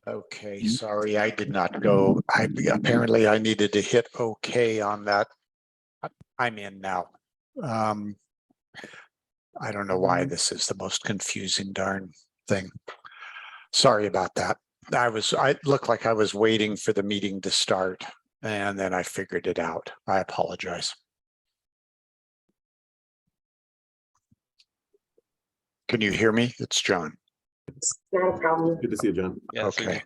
Okay, sorry, I did not go. Apparently I needed to hit OK on that. I'm in now. I don't know why this is the most confusing darn thing. Sorry about that. I looked like I was waiting for the meeting to start, and then I figured it out. I apologize. Can you hear me? It's John. Not a problem. Good to see you, John. Yeah, Okay.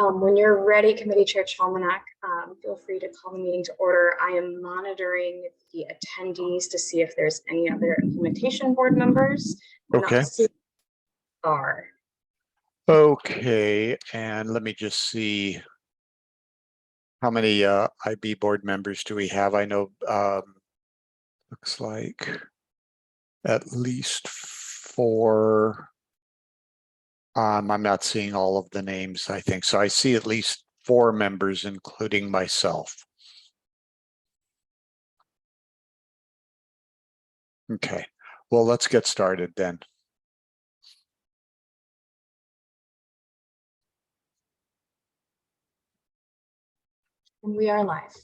When you're ready, Committee Chair Chalmanak, feel free to call the meeting to order. I am monitoring the attendees to see if there's any other implementation board members. Okay. Are. Okay, and let me just see how many IB board members do we have? I know looks like at least 4. I'm not seeing all of the names, I think. So I see at least 4 members, including myself. Okay, well, let's get started then. And we are live.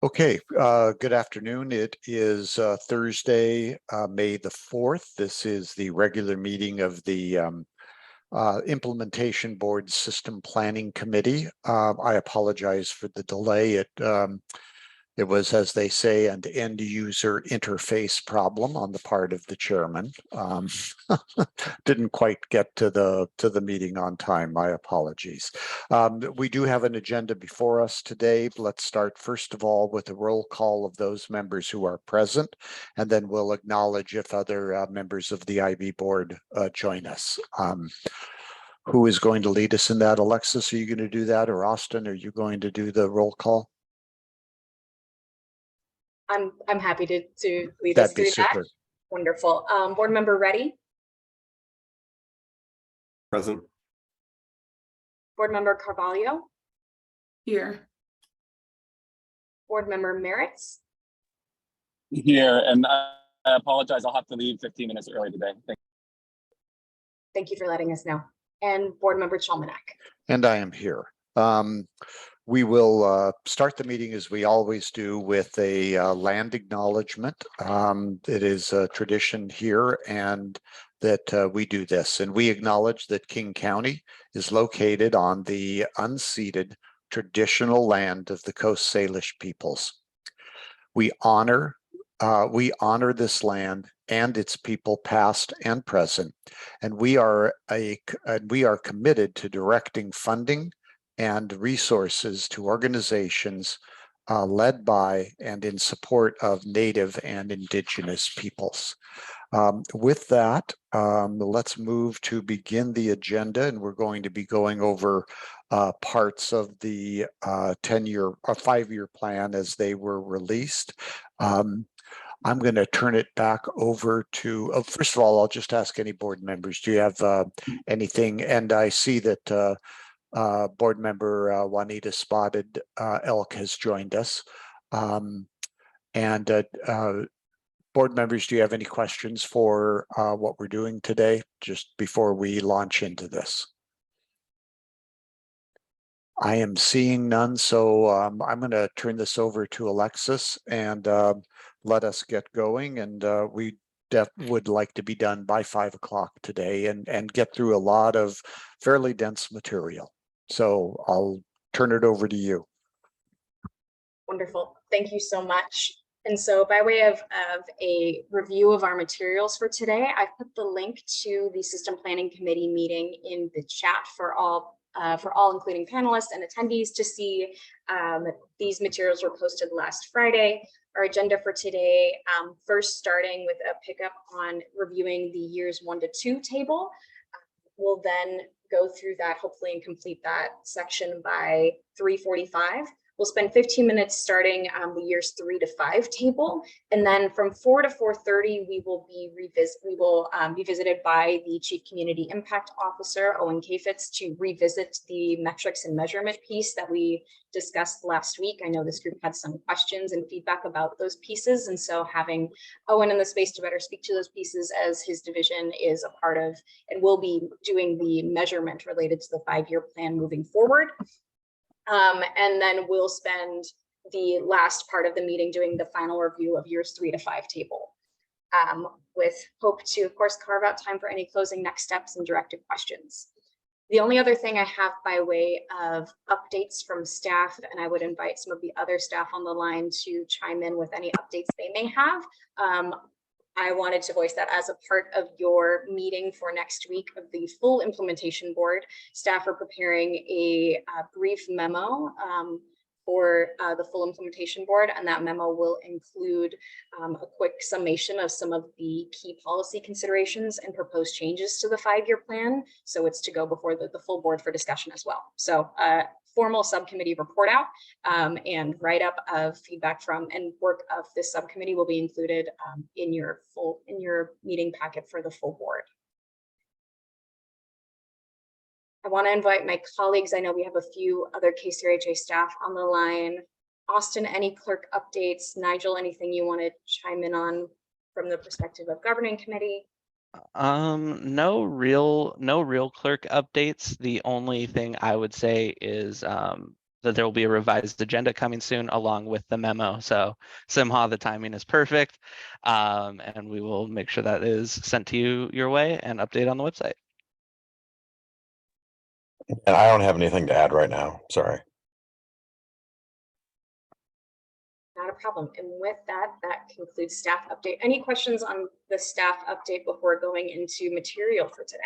Okay, good afternoon. It is Thursday, May the 4th. This is the regular meeting of the Implementation Board System Planning Committee. I apologize for the delay. It was, as they say, an end user interface problem on the part of the chairman. Didn't quite get to the meeting on time. My apologies. We do have an agenda before us today. Let's start first of all with a roll call of those members who are present, and then we'll acknowledge if other members of the IB board join us. Who is going to lead us in that? Alexis, are you going to do that, or Austin, are you going to do the roll call? I'm happy to lead That'd us be through super. that. Wonderful. Board member Ready? Present. Board member Carvalho? Here. Board member Merritts? Here, and I apologize. I'll have to leave 15 minutes early today. Thank you for letting us know. And board member Chalmanak. And I am here. We will start the meeting as we always do with a land acknowledgement. It is a tradition here and that we do this. And we acknowledge that King County is located on the unceded traditional land of the Coast Salish peoples. We honor this land and its people past and present. And we are committed to directing funding and resources to organizations led by and in support of Native and Indigenous peoples. With that, let's move to begin the agenda, and we're going to be going over parts of the 5-year plan as they were released. I'm going to turn it back over to, first of all, I'll just ask any board members, do you have anything? And I see that board member Juanita Spotted Elk has joined us. Board members, do you have any questions for what we're doing today, just before we launch into this? I am seeing none, so I'm going to turn this over to Alexis and let us get going. And we would like to be done by 5 o'clock today and get through a lot of fairly dense material. So I'll turn it over to you. Wonderful. Thank you so much. And so by way of a review of our materials for today, I've put the link to the System Planning Committee meeting in the chat for all including panelists and attendees to see. These materials were posted last Friday. Our agenda for today, first starting with a pickup on reviewing the years 1 to 2 table. We'll then go through that hopefully and complete that section by 3:45. We'll spend 15 minutes starting the years 3 to 5 table, and then from 4 to 4:30 we will be visited by the Chief Community Impact Officer Owen Kafitz to revisit the metrics and measurement piece that we discussed last week. I know this group had some questions and feedback about those pieces, and so having Owen in the space to better speak to those pieces, as his division is a part of and will be doing the measurement related to the 5-year plan moving forward. And then we'll spend the last part of the meeting doing the final review of years 3 to 5 table, with hope to, of course, carve out time for any closing next steps and directed questions. The only other thing I have by way of updates from staff, and I would invite some of the other staff on the line to chime in with any updates they may have. I wanted to voice that as a part of your meeting for next week of the full implementation board. Staff are preparing a brief memo for the full implementation board, and that memo will include a quick summation of some of the key policy considerations and proposed changes to the 5-year plan. So it's to go before the full board for discussion as well. So formal subcommittee report out and write-up of feedback from and work of this subcommittee will be included in your meeting packet for the full board. I want to invite my colleagues. I know we have a few other KCRHA staff on the line. Austin, any clerk updates? Nigel, anything you want to chime in on from the perspective of governing committee? No real clerk updates. The only thing I would say is that there will be a revised agenda coming soon along with the memo. So Simha, the timing is perfect. And we will make sure that is sent to you your way and update on the website. And I don't have anything to add right now. Sorry. Not a problem. And with that, that concludes staff update. Any questions on the staff update before going into material for today?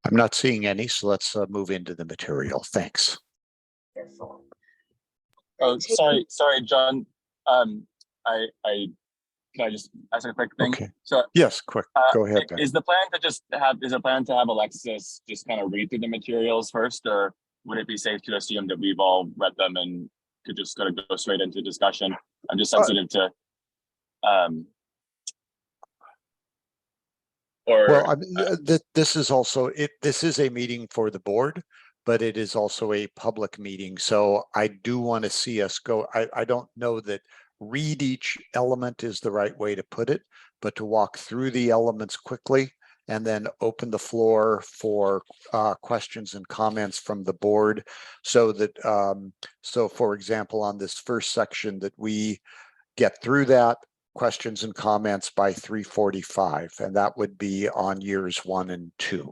I'm not seeing any, so let's move into the material. Thanks. Wonderful. Oh, sorry, John. Can I just ask a quick thing? Okay. So Yes, quick. Go ahead, Ben. is the plan to have Alexis just kind of read through the materials first, or would it be safe to assume that we've all read them and could just go straight into discussion? I'm just sensitive to Well, I mean, this is also this is a meeting for the board, but it is also a public meeting. So I do want to see us go. I don't know that read each element is the right way to put it, but to walk through the elements quickly and then open the floor for questions and comments from the board, so that so for example, on this first section, that we get through that questions and comments by 3:45, and that would be on years 1 and 2.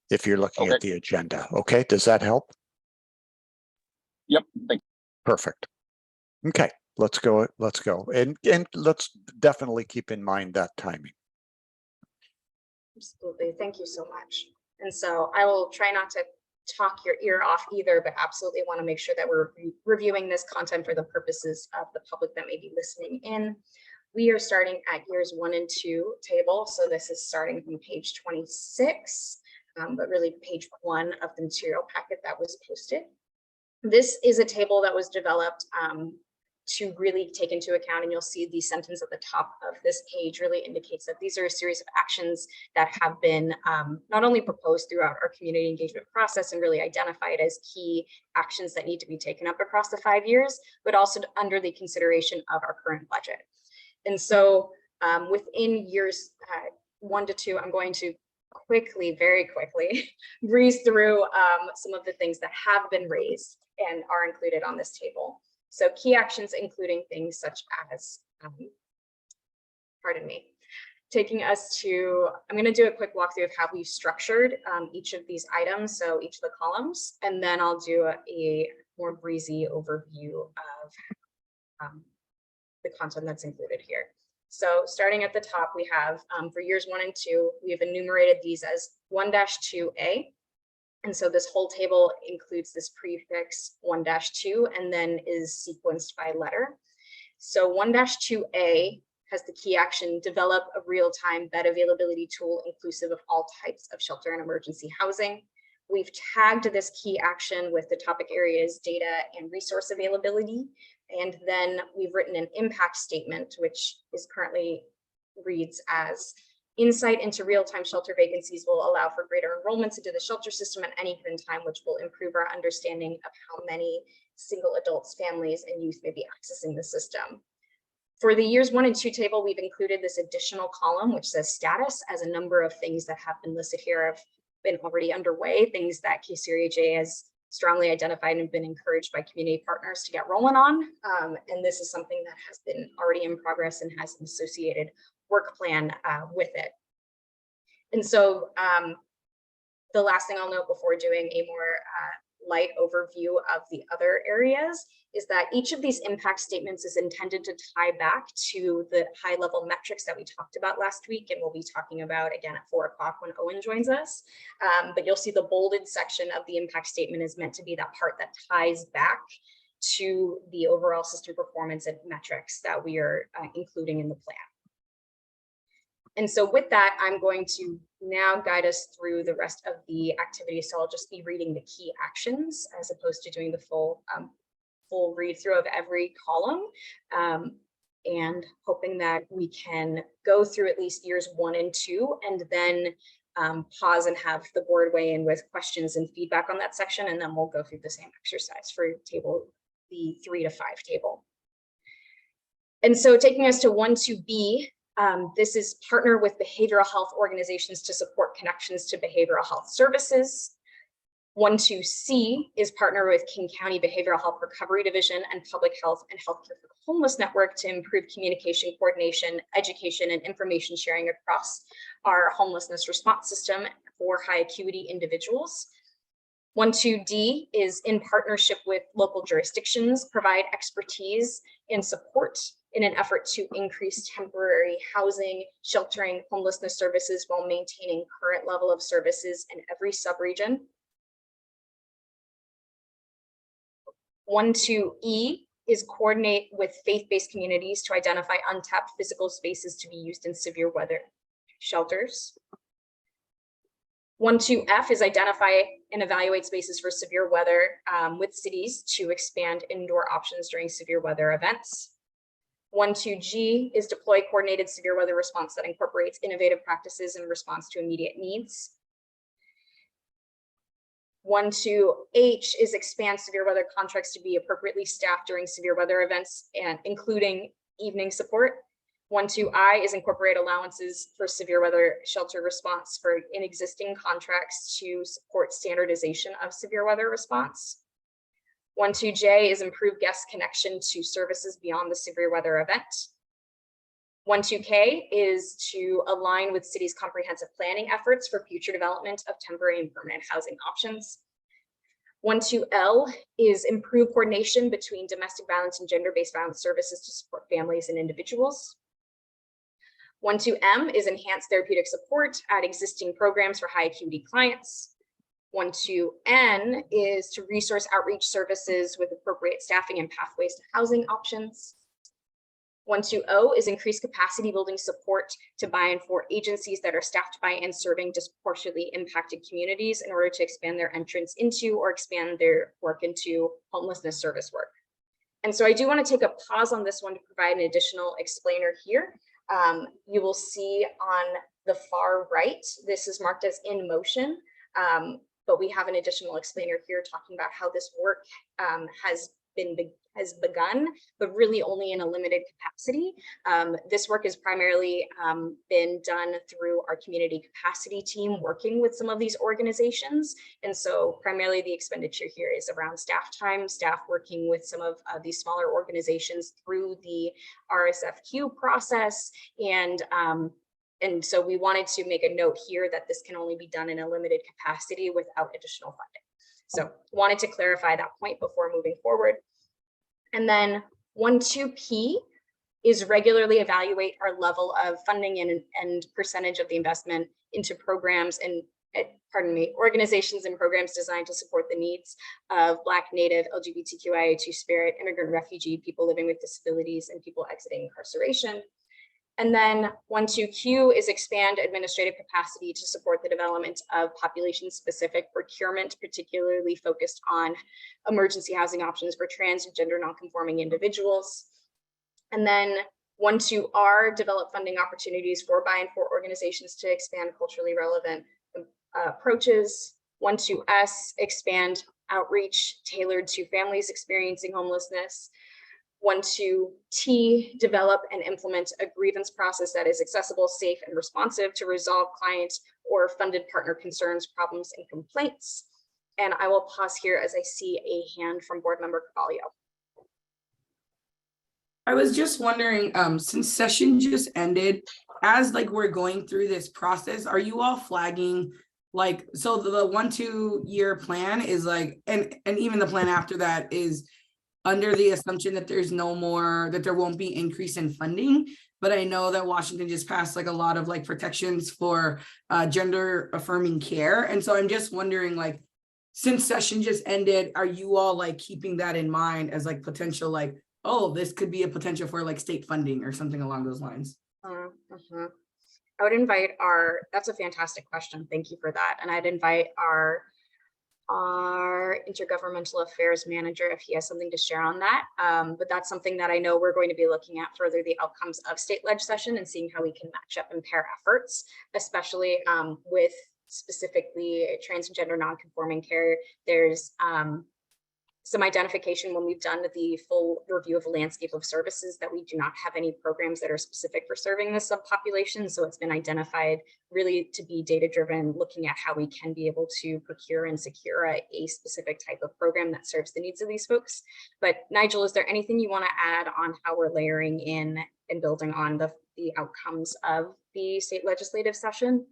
If you're looking at the agenda. Okay, does that help? Yep. Thank you. Perfect. Okay, let's go. And let's definitely keep in mind that timing. Absolutely. Thank you so much. And so I will try not to talk your ear off either, but absolutely want to make sure that we're reviewing this content for the purposes of the public that may be listening in. We are starting at years 1 and 2 table. So this is starting from page 26, but really page 1 of the material packet that was posted. This is a table that was developed to really take into account, and you'll see the sentence at the top of this page really indicates that these are a series of actions that have been not only proposed throughout our community engagement process and really identified as key actions that need to be taken up across the 5 years, but also under the consideration of our current budget. And so within years 1 to 2, I'm going to very quickly breeze through some of the things that have been raised and are included on this table. So key actions including things such as, taking us to, I'm going to do a quick walkthrough of how we've structured each of these items, so each of the columns, and then I'll do a more breezy overview of the content that's included here. So starting at the top, we have for years 1 and 2, we have enumerated these as 1-2A. And so this whole table includes this prefix 1-2 and then is sequenced by letter. So 1-2A has the key action, develop a real-time bed availability tool inclusive of all types of shelter and emergency housing. We've tagged this key action with the topic areas, data, and resource availability. And then we've written an impact statement, which is currently reads as insight into real-time shelter vacancies will allow for greater enrollments into the shelter system at any given time, which will improve our understanding of how many single adults, families, and youth may be accessing the system. For the years 1 and 2 table, we've included this additional column, which says status, as a number of things that have been listed here have been already underway, things that KCRHA has strongly identified and been encouraged by community partners to get rolling on. And this is something that has been already in progress and has an associated work plan with it. And so the last thing I'll note before doing a more light overview of the other areas is that each of these impact statements is intended to tie back to the high level metrics that we talked about last week, and we'll be talking about again at 4 o'clock when Owen joins us. But you'll see the bolded section of the impact statement is meant to be that part that ties back to the overall system performance and metrics that we are including in the plan. And so with that, I'm going to now guide us through the rest of the activity. So I'll just be reading the key actions as opposed to doing the full read through of every column, and hoping that we can go through at least years 1 and 2, and then pause and have the board weigh in with questions and feedback on that section. And then we'll go through the same exercise for the 3 to 5 table. And so taking us to 1-2B, this is partner with behavioral health organizations to support connections to behavioral health services. 1-2C is partner with King County Behavioral Health Recovery Division and Public Health and Healthcare for the Homeless Network to improve communication, coordination, education, and information sharing across our homelessness response system for high acuity individuals. 1-2D is in partnership with local jurisdictions, provide expertise and support in an effort to increase temporary housing, sheltering, homelessness services while maintaining current level of services in every subregion. 1-2E is coordinate with faith-based communities to identify untapped physical spaces to be used in severe weather shelters. 1-2F is identify and evaluate spaces for severe weather with cities to expand indoor options during severe weather events. 1-2G is deploy coordinated severe weather response that incorporates innovative practices in response to immediate needs. 1-2H is expand severe weather contracts to be appropriately staffed during severe weather events and including evening support. 1-2I is incorporate allowances for severe weather shelter response for in existing contracts to support standardization of severe weather response. 1-2J is improve guest connection to services beyond the severe weather event. 1-2K is to align with city's comprehensive planning efforts for future development of temporary and permanent housing options. 1-2L is improve coordination between domestic violence and gender-based violence services to support families and individuals. 1-2M is enhance therapeutic support at existing programs for high acuity clients. 1-2N is to resource outreach services with appropriate staffing and pathways to housing options. 1-2O is increase capacity building support to buy-in for agencies that are staffed by and serving disproportionately impacted communities in order to expand their entrance into or expand their work into homelessness service work. And so I do want to take a pause on this one to provide an additional explainer here. You will see on the far right, this is marked as in motion, but we have an additional explainer here talking about how this work has begun, but really only in a limited capacity. This work has primarily been done through our community capacity team working with some of these organizations. And so primarily the expenditure here is around staff time, staff working with some of these smaller organizations through the RSFQ process. And so we wanted to make a note here that this can only be done in a limited capacity without additional funding. So wanted to clarify that point before moving forward. And then 1-2P is regularly evaluate our level of funding and percentage of the investment into programs and organizations and programs designed to support the needs of Black, Native, LGBTQIA2 spirit, immigrant, refugee, people living with disabilities, and people exiting incarceration. And then 1.2Q is expand administrative capacity to support the development of population-specific procurement, particularly focused on emergency housing options for trans and gender nonconforming individuals. And then 1.2R, develop funding opportunities for by and for organizations to expand culturally relevant approaches. 1.2S, expand outreach tailored to families experiencing homelessness. 1.2T, develop and implement a grievance process that is accessible, safe, and responsive to resolve client or funded partner concerns, problems, and complaints. And I will pause here as I see a hand from Board Member Carvalho. I was just wondering, since session just ended, as like we're going through this process, are you all flagging like, so the 1-2 year plan is like, and even the plan after that is under the assumption that there's no more, that there won't be increase in funding. But I know that Washington just passed like a lot of like protections for gender affirming care. And so I'm just wondering, like, since session just ended, are you all like keeping that in mind as like potential, like, oh, this could be a potential for like state funding or something along those lines? I would invite that's a fantastic question. Thank you for that. And I'd invite our intergovernmental affairs manager if he has something to share on that. But that's something that I know we're going to be looking at further, the outcomes of state leg session and seeing how we can match up and pair efforts, especially with specifically trans and gender nonconforming care. There's some identification when we've done the full review of the landscape of services that we do not have any programs that are specific for serving this subpopulation. So it's been identified really to be data-driven, looking at how we can be able to procure and secure a specific type of program that serves the needs of these folks. But Nigel, is there anything you want to add on how we're layering in and building on the outcomes of the state legislative session?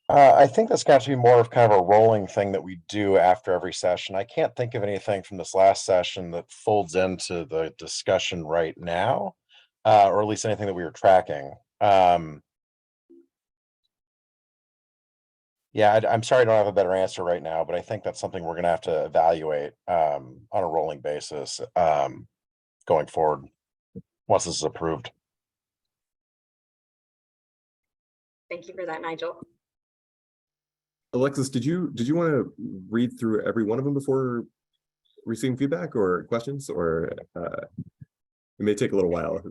I think that's got to be more of kind of a rolling thing that we do after every session. I can't think of anything from this last session that folds into the discussion right now, or at least anything that we were tracking. Yeah, I'm sorry I don't have a better answer right now, but I think that's something we're going to have to evaluate on a rolling basis going forward once this is approved. Thank you for that, Nigel. Alexis, did you want to read through every one of them before receiving feedback or questions, or it may take a little while?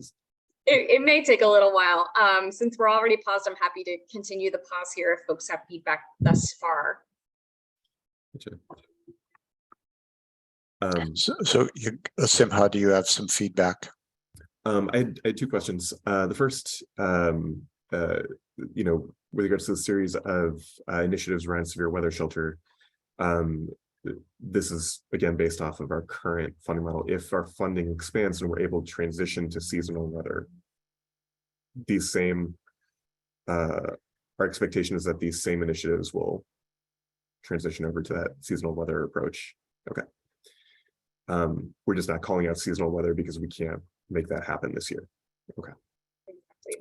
It may take a little while. Since we're already paused, I'm happy to continue the pause here if folks have feedback thus far. Gotcha. So Simha, do you have some feedback? I had two questions. The first, with regards to the series of initiatives around severe weather shelter, this is again based off of our current funding model. If our funding expands and we're able to transition to seasonal weather, our expectation is that these same initiatives will transition over to that seasonal weather approach. Okay. We're just not calling out seasonal weather because we can't make that happen this year. Okay.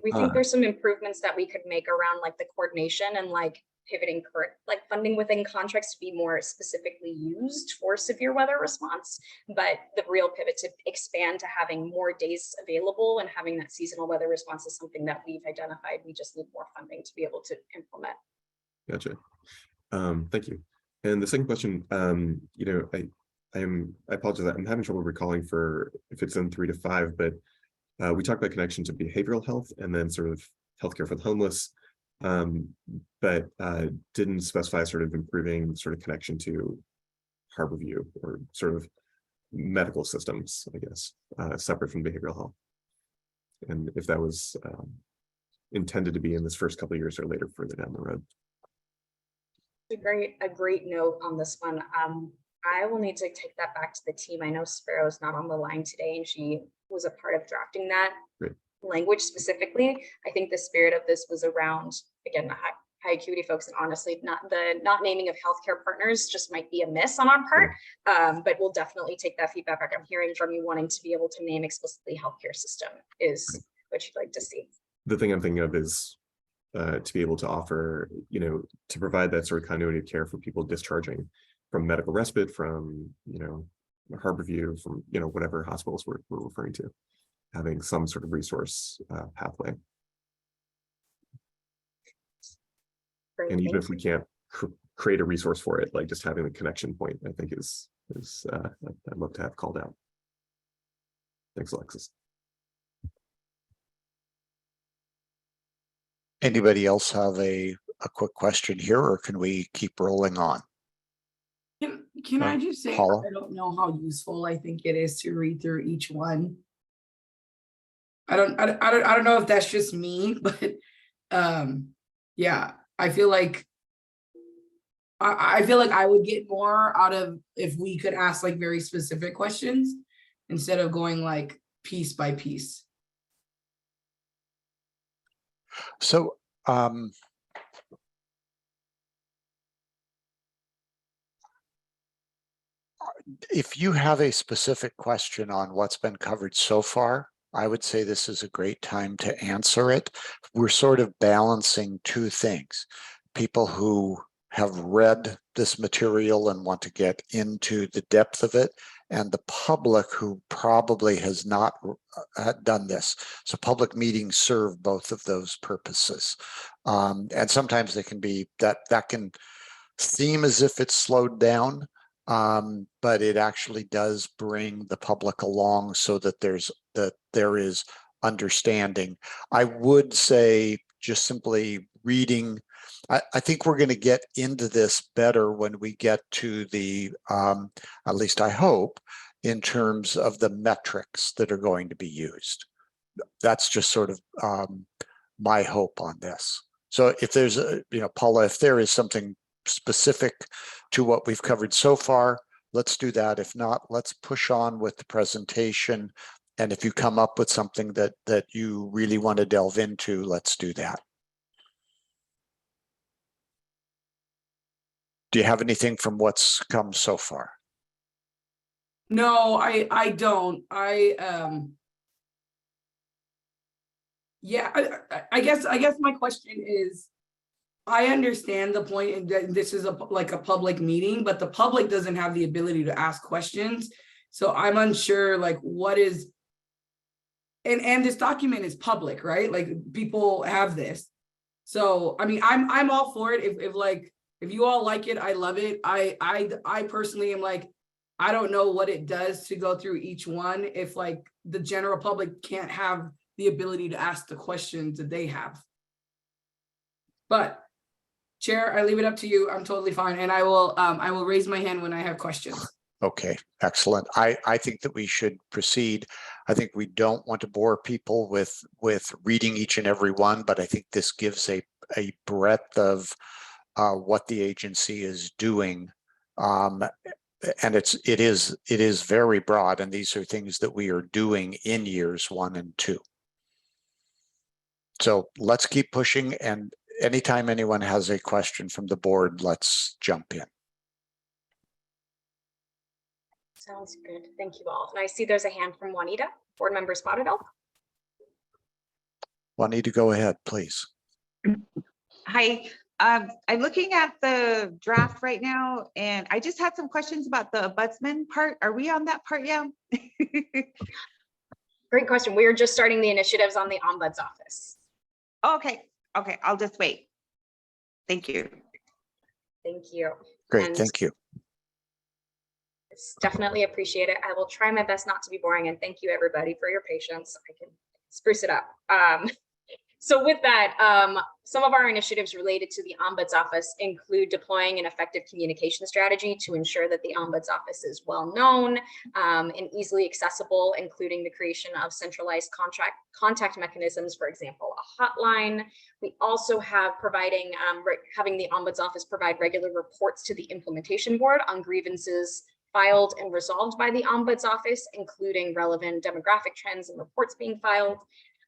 We think there's some improvements that we could make around like the coordination and like pivoting like funding within contracts to be more specifically used for severe weather response. But the real pivot to expand to having more days available and having that seasonal weather response is something that we've identified. We just need more funding to be able to implement. Gotcha. Thank you. And the second question, I apologize. I'm having trouble recalling if it's in 3 to 5, but we talked about connection to behavioral health and then sort of healthcare for the homeless, but didn't specify sort of improving sort of connection to Harborview or sort of medical systems, I guess, separate from behavioral health. And if that was intended to be in this first couple of years or later further down the road. A great note on this one. I will need to take that back to the team. I know Sparrow's not on the line today and she was a part of drafting that language specifically. I think the spirit of this was around, again, the high acuity folks, and honestly, not naming of healthcare partners just might be a miss on our part, but we'll definitely take that feedback back. I'm hearing from you wanting to be able to name explicitly healthcare system is what you'd like to see. The thing I'm thinking of is to be able to offer, to provide that sort of continuity of care for people discharging from medical respite, from, Harborview, from, whatever hospitals we're referring to. having some sort of resource pathway. Great, And even thank if we can't create a resource for it, like just having the connection point, I think is I'd love to have called out. Thanks, Alexis. Anybody else have a quick question here, or can we keep rolling on? Can I just say, Paula? I don't know how useful I think it is to read through each one. I don't know if that's just me, but yeah, I feel like I feel like I would get more out of if we could ask like very specific questions instead of going like piece by piece. So if you have a specific question on what's been covered so far, I would say this is a great time to answer it. We're sort of balancing two things. People who have read this material and want to get into the depth of it, and the public who probably has not done this. So public meetings serve both of those purposes. And sometimes they can be, that can seem as if it's slowed down, but it actually does bring the public along so that there is understanding. I would say just simply reading, I think we're going to get into this better when we get to the, at least I hope, in terms of the metrics that are going to be used. That's just sort of my hope on this. So if there's a, Paula, if there is something specific to what we've covered so far, let's do that. If not, let's push on with the presentation. And if you come up with something that you really want to delve into, let's do that. Do you have anything from what's come so far? No, I don't. Yeah, I guess my question is, I understand the point, and that this is like a public meeting, but the public doesn't have the ability to ask questions. So I'm unsure like what is, and this document is public, right? Like people have this. So I mean, I'm all for it. If you all like it, I love it. I personally am like, I don't know what it does to go through each one if like the general public can't have the ability to ask the questions that they have. But Chair, I leave it up to you. I'm totally fine. And I will raise my hand when I have questions. Okay, excellent. I think that we should proceed. I think we don't want to bore people with reading each and every one, but I think this gives a breadth of what the agency is doing. And it is very broad, and these are things that we are doing in years 1 and 2. So let's keep pushing, and anytime anyone has a question from the board, let's jump in. Sounds good. Thank you all. And I see there's a hand from Juanita, board member Spotted Elk. Juanita, go ahead, please. Hi, I'm looking at the draft right now, and I just had some questions about the ombudsman part. Are we on that part yet? Great question. We are just starting the initiatives on the Ombuds office. Okay, I'll just wait. Thank you. Thank you. Great, And thank you. it's definitely appreciate it. I will try my best not to be boring, and thank you everybody for your patience. I can spruce it up. So with that, some of our initiatives related to the Ombuds office include deploying an effective communication strategy to ensure that the Ombuds office is well known and easily accessible, including the creation of centralized contact mechanisms, for example, a hotline. We also have having the Ombuds office provide regular reports to the implementation board on grievances filed and resolved by the Ombuds office, including relevant demographic trends and reports being filed.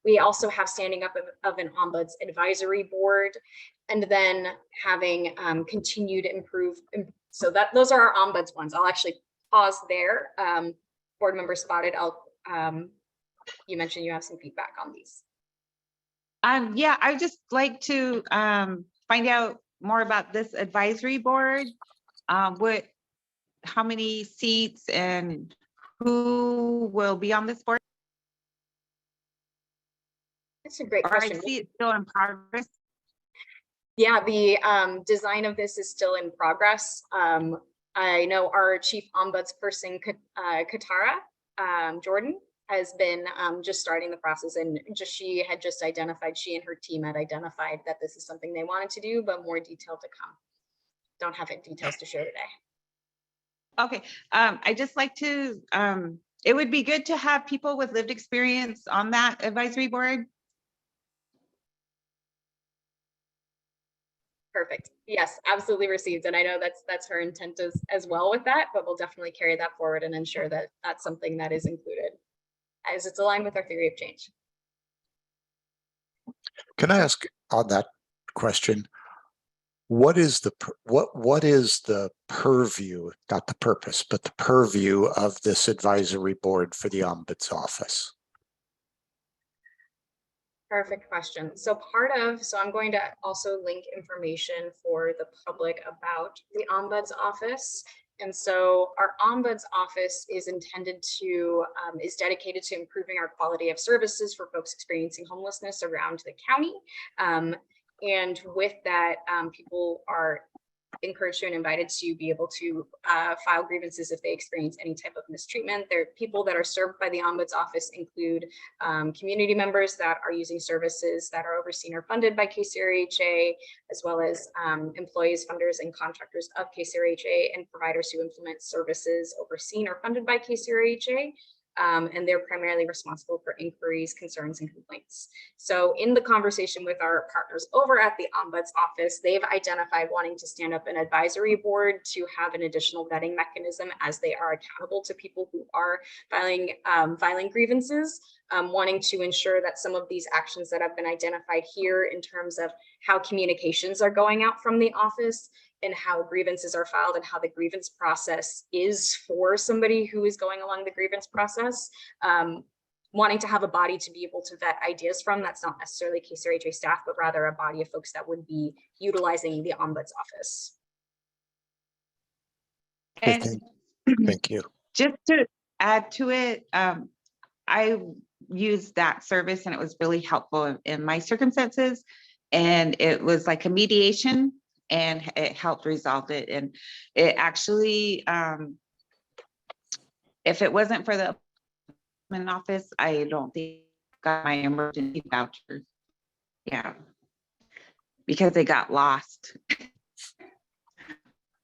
We also have standing up of an Ombuds advisory board, and then having continued so those are our Ombuds ones. I'll actually pause there. Board member Spotted, you mentioned you have some feedback on these. Yeah, I'd just like to find out more about this advisory board. How many seats and who will be on this board? That's a great Or I question. see it still in progress? Yeah, the design of this is still in progress. I know our chief ombudsperson, Katara Jordan, has been just starting the process, and she and her team had identified that this is something they wanted to do, but more detail to come. Don't have any details to share today. Okay, I just like to, it would be good to have people with lived experience on that advisory board. Perfect. Yes, absolutely received. And I know that's her intent as well with that, but we'll definitely carry that forward and ensure that that's something that is included as it's aligned with our theory of change. Can I ask on that question? What is the purview, not the purpose, but the purview of this advisory board for the Ombuds office? Perfect question. So I'm going to also link information for the public about the Ombuds office. And so our Ombuds office is dedicated to improving our quality of services for folks experiencing homelessness around the county. And with that, people are encouraged and invited to be able to file grievances if they experience any type of mistreatment. There, people that are served by the Ombuds office include community members that are using services that are overseen or funded by KCRHA, as well as employees, funders, and contractors of KCRHA, and providers who implement services overseen or funded by KCRHA. And they're primarily responsible for inquiries, concerns, and complaints. So in the conversation with our partners over at the Ombuds office, they've identified wanting to stand up an advisory board to have an additional vetting mechanism as they are accountable to people who are filing grievances, wanting to ensure that some of these actions that have been identified here in terms of how communications are going out from the office and how grievances are filed and how the grievance process is for somebody who is going along the grievance process, wanting to have a body to be able to vet ideas from. That's not necessarily KCRHA staff, but rather a body of folks that would be utilizing the Ombuds office. And Thank you. just to add to it, I used that service and it was really helpful in my circumstances. And it was like a mediation, and it helped resolve it. And it actually, if it wasn't for the office, I don't think I got my emergency vouchers. Yeah, because they got lost.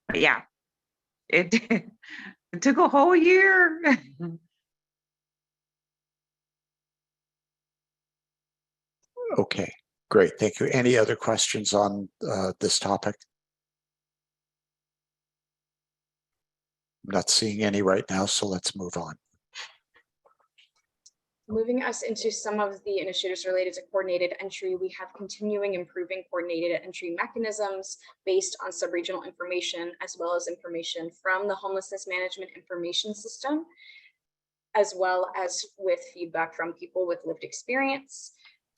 But yeah, it took a whole year. Okay, great. Thank you. Any other questions on this topic? I'm not seeing any right now, so let's move on. Moving us into some of the initiatives related to coordinated entry, we have continuing improving coordinated entry mechanisms based on sub-regional information, as well as information from the Homelessness Management Information System, as well as with feedback from people with lived experience.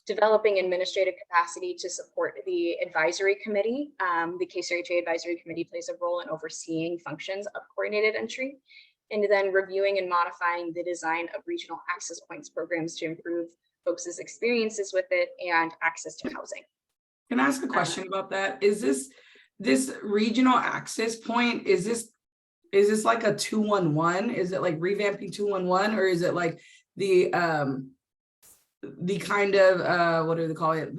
Developing administrative capacity to support the advisory committee. The KCRHA advisory committee plays a role in overseeing functions of coordinated entry, and then reviewing and modifying the design of regional access points programs to improve folks' experiences with it and access to housing. Can I ask a question about that? Is this regional access point, is this like a 211? Is it like revamping 211, or is it like the kind of what do they call it,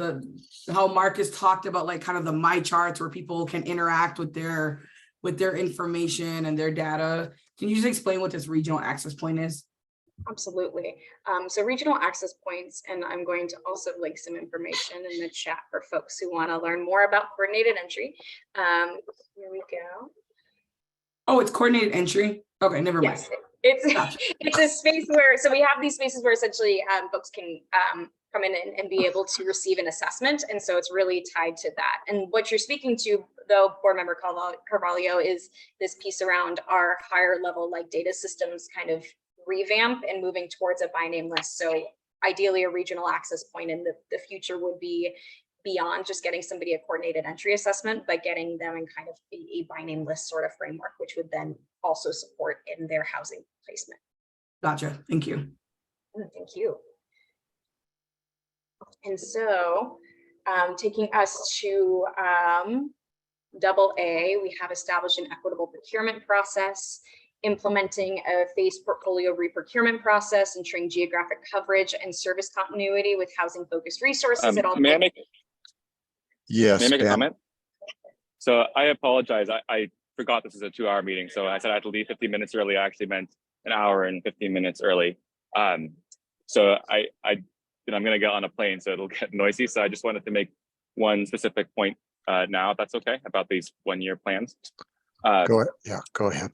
how Marcus talked about, like kind of the my charts where people can interact with their information and their data? Can you just explain what this regional access point is? Absolutely. So regional access points, and I'm going to also link some information in the chat for folks who want to learn more about coordinated entry. Here we go. Oh, it's coordinated entry. Okay, never mind. Yes, it's a space where, so we have these spaces where essentially folks can come in and be able to receive an assessment. And so it's really tied to that. And what you're speaking to, though, Board Member Carvalho, is this piece around our higher level like data systems kind of revamp and moving towards a by name list. So ideally a regional access point in the future would be beyond just getting somebody a coordinated entry assessment, but getting them in kind of a by name list sort of framework, which would then also support in their housing placement. Gotcha. Thank you. Thank you. And so taking us to double A, we have established an equitable procurement process, implementing a phased portfolio reprocurement process, ensuring geographic coverage and service continuity with housing-focused resources. May I make Yes, a Ben. comment? So I apologize. I forgot this is a 2-hour meeting. So I said I had to leave 15 minutes early. I actually meant an hour and 15 minutes early. So I'm going to get on a plane, so it'll get noisy. So I just wanted to make one specific point now, if that's okay, about these 1-year plans. Go ahead. Yeah, go ahead.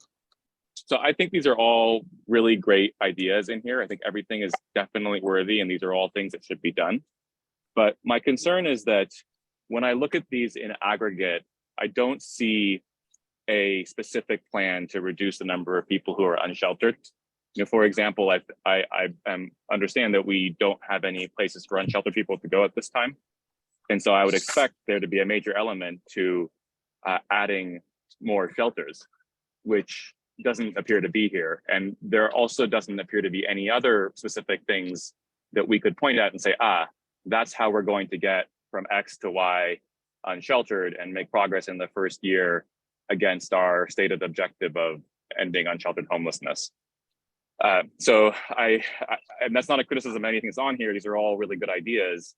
So I think these are all really great ideas in here. I think everything is definitely worthy, and these are all things that should be done. But my concern is that when I look at these in aggregate, I don't see a specific plan to reduce the number of people who are unsheltered. You know, for example, I understand that we don't have any places for unsheltered people to go at this time. And so I would expect there to be a major element to adding more shelters, which doesn't appear to be here. And there also doesn't appear to be any other specific things that we could point at and say, that's how we're going to get from X to Y unsheltered and make progress in the first year against our stated objective of ending unsheltered homelessness. So and that's not a criticism of anything that's on here. These are all really good ideas.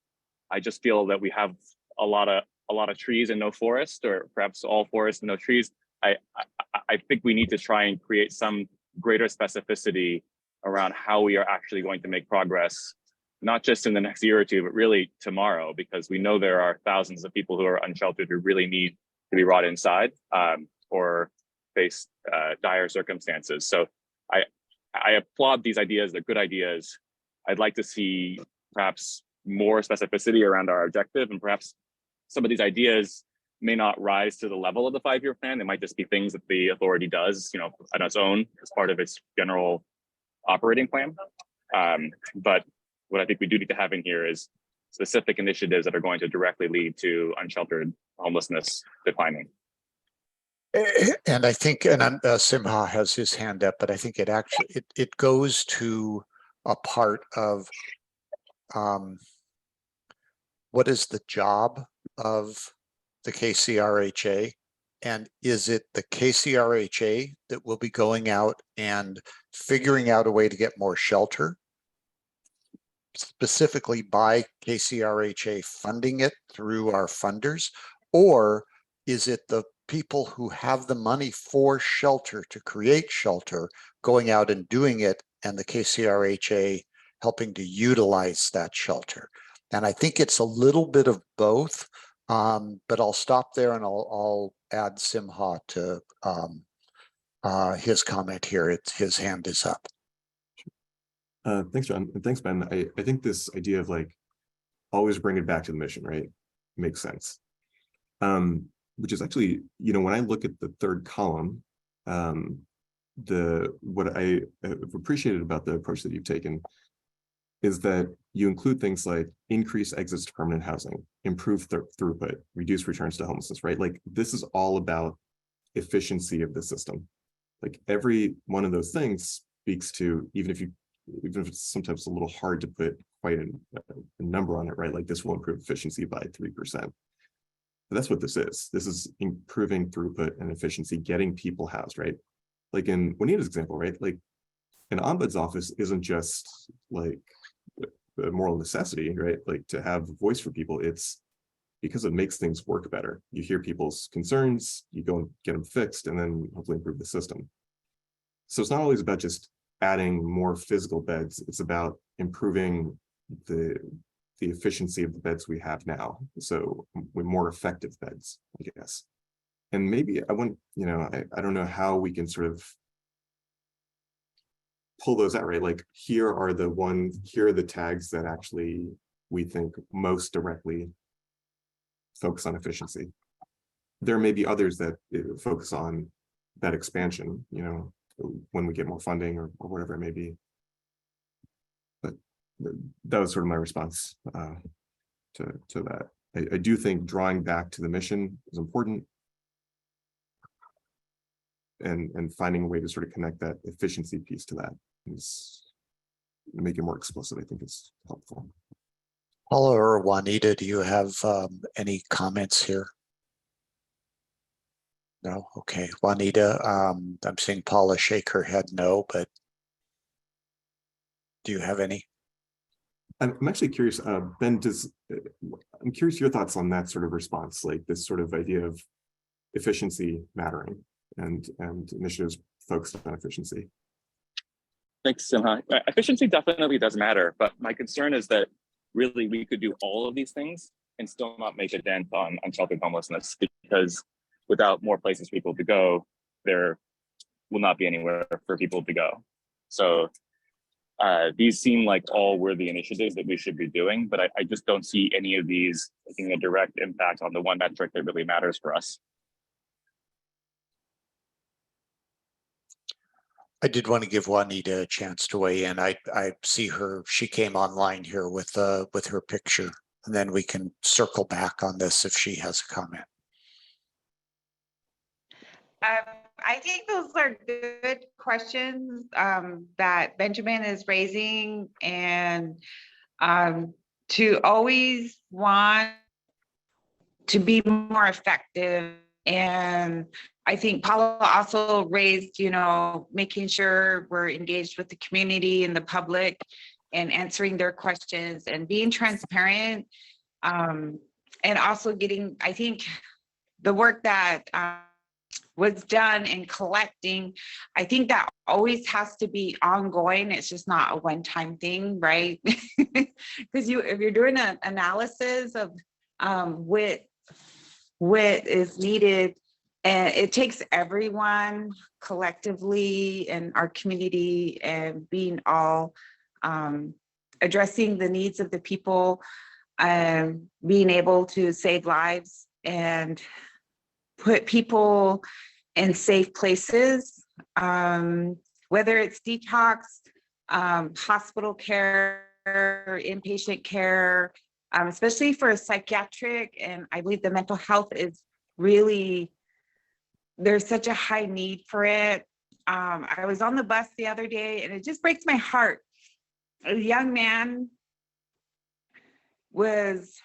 I just feel that we have a lot of trees and no forest, or perhaps all forest and no trees. I think we need to try and create some greater specificity around how we are actually going to make progress, not just in the next year or two, but really tomorrow, because we know there are thousands of people who are unsheltered who really need to be brought inside or face dire circumstances. So I applaud these ideas. They're good ideas. I'd like to see perhaps more specificity around our objective, and perhaps some of these ideas may not rise to the level of the 5-year plan. They might just be things that the authority does, you know, on its own as part of its general operating plan. But what I think we do need to have in here is specific initiatives that are going to directly lead to unsheltered homelessness declining. And I think, and Simha has his hand up, but I think it actually, it goes to a part of what is the job of the KCRHA, and is it the KCRHA that will be going out and figuring out a way to get more shelter, specifically by KCRHA funding it through our funders, or is it the people who have the money for shelter to create shelter going out and doing it, and the KCRHA helping to utilize that shelter? And I think it's a little bit of both, but I'll stop there and I'll add Simha to his comment here. His hand is up. Thanks, John, and thanks, Ben. I think this idea of like always bring it back to the mission, right, makes sense. Which is actually, you know, when I look at the third column, what I have appreciated about the approach that you've taken is that you include things like increase exits to permanent housing, improve throughput, reduce returns to homelessness, right? Like this is all about efficiency of the system. Like every one of those things speaks to, even if it's sometimes a little hard to put quite a number on it, right? Like this will improve efficiency by 3%. But that's what this is. This is improving throughput and efficiency, getting people housed, right? Like in Juanita's example, right? Like an ombuds office isn't just like a moral necessity, right? Like to have a voice for people, it's because it makes things work better. You hear people's concerns, you go and get them fixed, and then hopefully improve the system. So it's not always about just adding more physical beds. It's about improving the efficiency of the beds we have now. So with more effective beds, I guess. And maybe I want, you know, I don't know how we can sort of pull those out, right? Like here are the tags that actually we think most directly focus on efficiency. There may be others that focus on that expansion, you know, when we get more funding or whatever it may be. But that was sort of my response to that. I do think drawing back to the mission is important, and finding a way to sort of connect that efficiency piece to that is make it more explicit, I think is helpful. Paula or Juanita, do you have any comments here? No, okay. Juanita, I'm seeing Paula shake her head no, but do you have any? I'm actually curious, Ben, I'm curious your thoughts on that sort of response, like this sort of idea of efficiency mattering and initiatives focused on efficiency. Thanks, Simha. Efficiency definitely does matter, but my concern is that really we could do all of these things and still not make a dent on sheltered homelessness, because without more places for people to go, there will not be anywhere for people to go. So these seem like all worthy initiatives that we should be doing, but I just don't see any of these making a direct impact on the one metric that really matters for us. I did want to give Juanita a chance to weigh in. I see her, she came online here with her picture, and then we can circle back on this if she has a comment. I think those are good questions that Benjamin is raising, and to always want to be more effective. And I think Paula also raised, making sure we're engaged with the community and the public and answering their questions and being transparent. And also getting, I think, the work that was done in collecting, I think that always has to be ongoing. It's just not a one-time thing, right? Because if you're doing an analysis of what is needed, and it takes everyone collectively in our community and being all addressing the needs of the people, being able to save lives and put people in safe places, whether it's detox, hospital care, inpatient care, especially for psychiatric, and I believe the mental health is really, there's such a high need for it. I was on the bus the other day and it just breaks my heart. A young man was,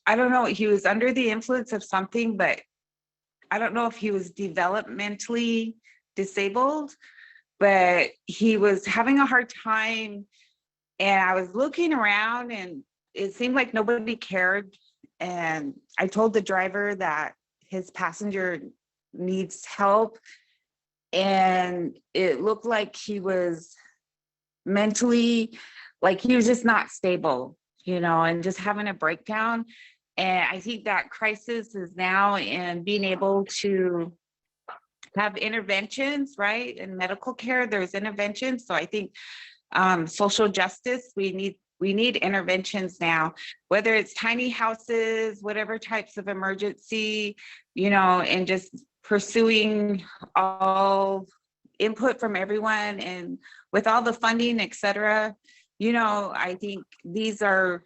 I don't know, he was under the influence of something, but I don't know if he was developmentally disabled, but he was having a hard time. And I was looking around and it seemed like nobody cared. And I told the driver that his passenger needs help. And it looked like he was mentally, like he was just not stable, and just having a breakdown. And I think that crisis is now in being able to have interventions, right? In medical care, there's interventions. So I think social justice, we need interventions now, whether it's tiny houses, whatever types of emergency, and just pursuing all input from everyone, and with all the funding, et cetera. I think these are,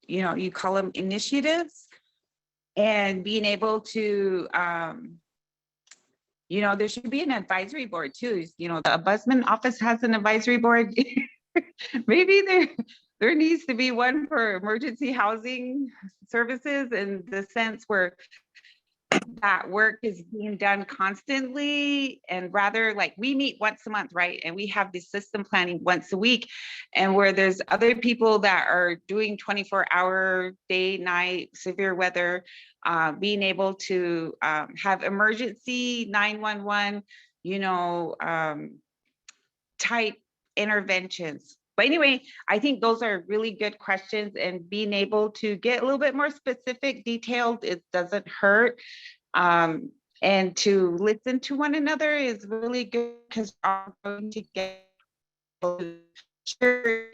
you call them initiatives, and being able to, there should be an advisory board too. The Ombudsman office has an advisory board. Maybe there needs to be one for emergency housing services, in the sense where that work is being done constantly, and rather like we meet once a month, right? And we have this system planning once a week, and where there's other people that are doing 24-hour day, night, severe weather, being able to have emergency 911, type interventions. But anyway, I think those are really good questions, and being able to get a little bit more specific, detailed, it doesn't hurt. And to listen to one another is really good, because I'm going to get sure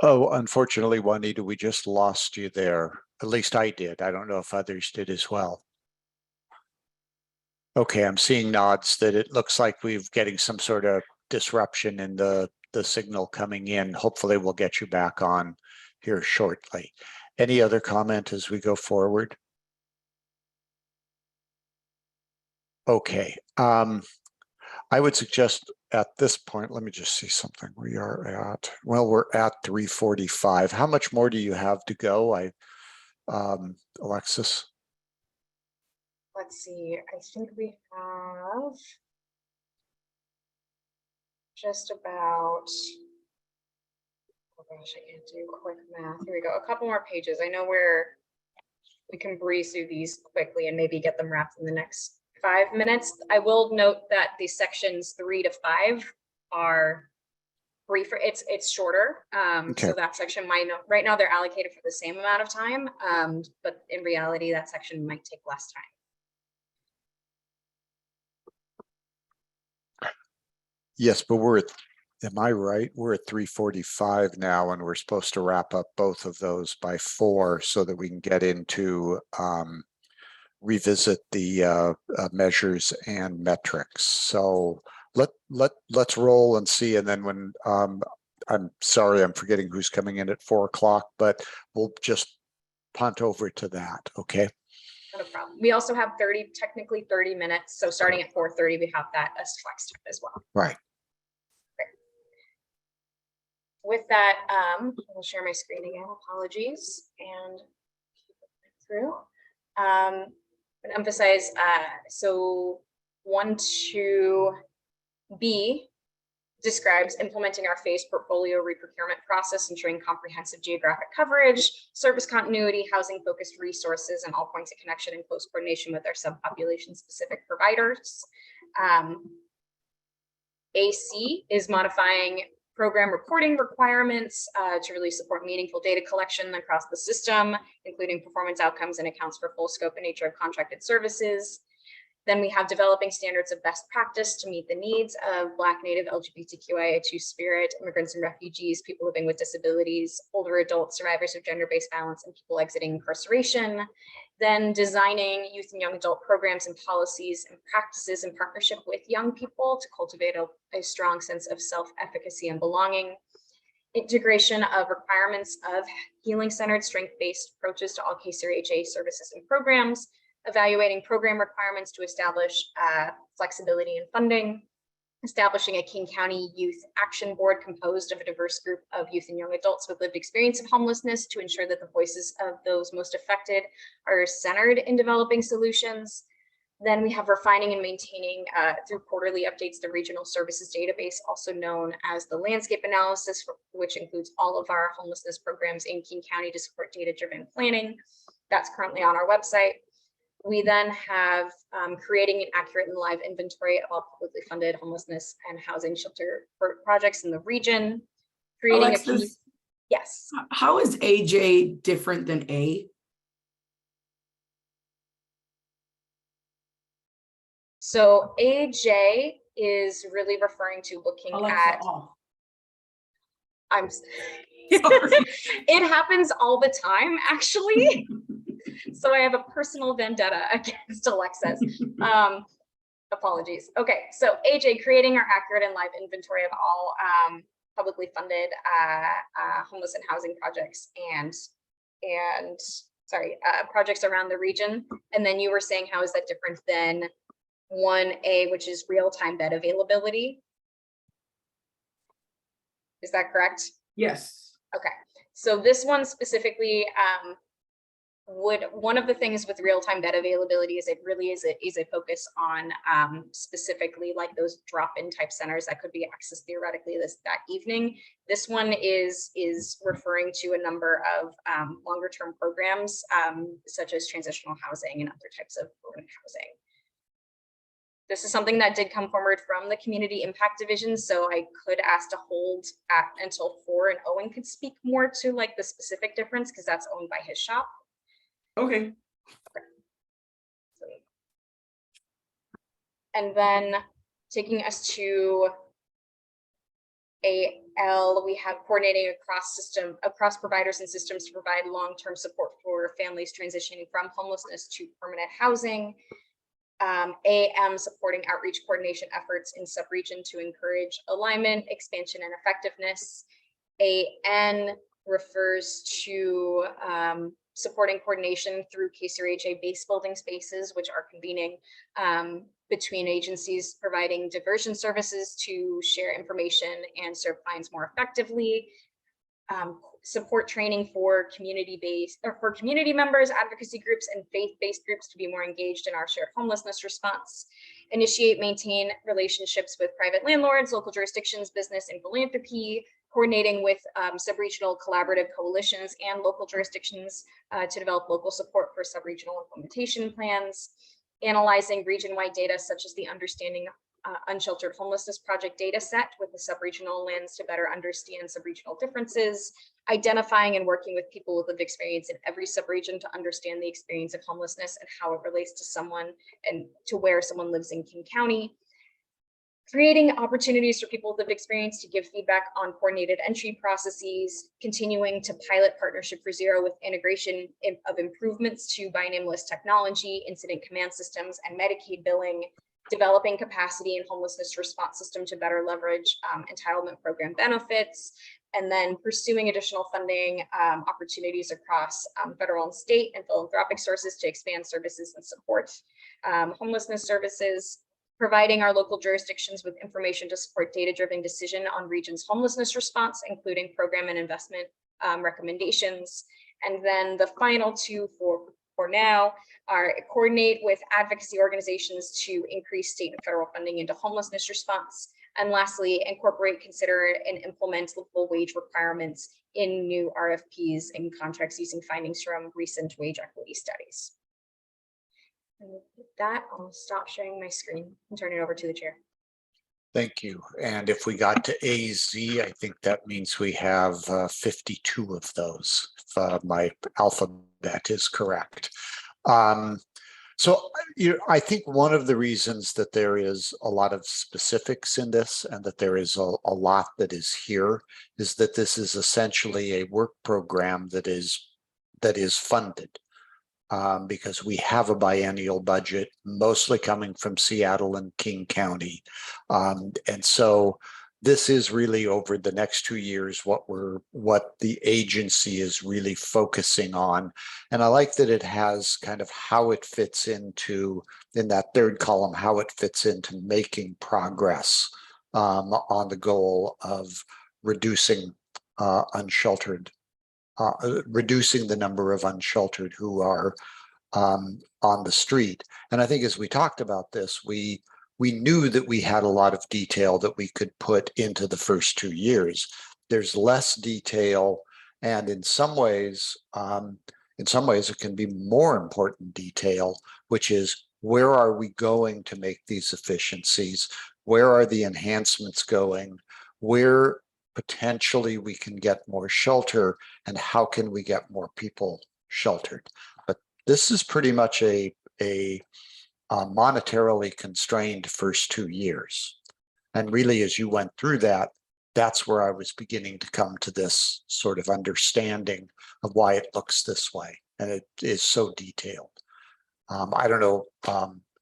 Oh, unfortunately, Juanita, we just lost you there. At least I did. I don't know if others did as well. Okay, I'm seeing nods that it looks like we're getting some sort of disruption in the signal coming in. Hopefully we'll get you back on here shortly. Any other comment as we go forward? Okay. I would suggest at this point, let me just see something. We are at, well, we're at 3:45. How much more do you have to go? Alexis? Let's see, I think we have just about, oh gosh, I can't do quick math. Here we go. A couple more pages. I know we can breeze through these quickly and maybe get them wrapped in the next 5 minutes. I will note that the sections 3 to 5 are briefer. It's shorter. Okay. So that section might not, right now they're allocated for the same amount of time. But in reality, that section might take less time. Yes, but am I right? We're at 3:45 now, and we're supposed to wrap up both of those by 4 so that we can get into revisit the measures and metrics. So let's roll and see. And then when I'm sorry, I'm forgetting who's coming in at 4 o'clock, but we'll just punt over to that. Okay. Not a problem. We also have technically 30 minutes. So starting at 4:30, we have that as flex time as well. Right. With that, I'll share my screen again. Apologies, and keep it through. And emphasize. So 1.2b describes implementing our phased portfolio reprocurement process, ensuring comprehensive geographic coverage, service continuity, housing-focused resources, and all points of connection in close coordination with our subpopulation-specific providers. AC is modifying program reporting requirements to really support meaningful data collection across the system, including performance outcomes and accounts for full scope and nature of contracted services. Then we have developing standards of best practice to meet the needs of Black, Native, LGBTQIA2 spirit, immigrants and refugees, people living with disabilities, older adults, survivors of gender-based violence, and people exiting incarceration. Then designing youth and young adult programs and policies and practices in partnership with young people to cultivate a strong sense of self-efficacy and belonging. Integration of requirements of healing-centered, strength-based approaches to all KCRHA services and programs. Evaluating program requirements to establish flexibility in funding, establishing a King County Youth Action Board composed of a diverse group of youth and young adults with lived experience of homelessness to ensure that the voices of those most affected are centered in developing solutions. Then we have refining and maintaining through quarterly updates the regional services database, also known as the landscape analysis, which includes all of our homelessness programs in King County to support data-driven planning. That's currently on our website. We then have creating an accurate and live inventory of all publicly funded homelessness and housing shelter projects in the region. Creating Alexis, yes. How is AJ different than A? So AJ is really referring to looking at. I'm sorry. It happens all the time, actually. So I have a personal vendetta against Alexis. Apologies. Okay, so AJ, creating our accurate and live inventory of all publicly funded homeless and housing projects and projects around the region. And then you were saying, how is that different than 1A, which is real-time bed availability? Is that correct? Yes. Okay, so this one specifically, one of the things with real-time bed availability is it really is a focus on specifically like those drop-in type centers that could be accessed theoretically that evening. This one is referring to a number of longer-term programs such as transitional housing and other types of permanent housing. This is something that did come forward from the Community Impact Division, so I could ask to hold until 4, and Owen could speak more to like the specific difference because that's owned by his shop. Okay. And then taking us to AL, we have coordinating across providers and systems to provide long-term support for families transitioning from homelessness to permanent housing. AM, supporting outreach coordination efforts in sub-region to encourage alignment, expansion, and effectiveness. AN refers to supporting coordination through KCRHA base building spaces, which are convening between agencies providing diversion services to share information and serve clients more effectively. Support training for community-based or for community members, advocacy groups, and faith-based groups to be more engaged in our shared homelessness response. Initiate, maintain relationships with private landlords, local jurisdictions, business, and philanthropy, coordinating with sub-regional collaborative coalitions and local jurisdictions to develop local support for sub-regional implementation plans. Analyzing region-wide data such as the Understanding Unsheltered Homelessness Project data set with the sub-regional lens to better understand sub-regional differences, identifying and working with people with lived experience in every sub-region to understand the experience of homelessness and how it relates to someone and to where someone lives in King County. Creating opportunities for people with lived experience to give feedback on coordinated entry processes, continuing to pilot Partnership for Zero with integration of improvements to bi-nameless technology, incident command systems, and Medicaid billing, developing capacity and homelessness response system to better leverage entitlement program benefits, and then pursuing additional funding opportunities across federal and state and philanthropic sources to expand services and support homelessness services, providing our local jurisdictions with information to support data-driven decision on regions' homelessness response, including program and investment recommendations. And then the final two for now are coordinate with advocacy organizations to increase state and federal funding into homelessness response. And lastly, incorporate, consider, and implement livable wage requirements in new RFPs and contracts using findings from recent wage equity studies. And with that, I'll stop sharing my screen and turn it over to the chair. Thank you. And if we got to AZ, I think that means we have 52 of those, if my alphabet is correct. So I think one of the reasons that there is a lot of specifics in this and that there is a lot that is here is that this is essentially a work program that is funded. Because we have a biennial budget, mostly coming from Seattle and King County. And so this is really over the next 2 years what the agency is really focusing on. And I like that it has kind of how it fits into, in that third column, how it fits into making progress on the goal of reducing reducing the number of unsheltered who are on the street. And I think as we talked about this, we knew that we had a lot of detail that we could put into the first 2 years. There's less detail, and in some ways it can be more important detail, which is where are we going to make these efficiencies? Where are the enhancements going? Where potentially we can get more shelter, and how can we get more people sheltered? But this is pretty much a monetarily constrained first 2 years. And really, as you went through that, that's where I was beginning to come to this sort of understanding of why it looks this way. And it is so detailed. I don't know,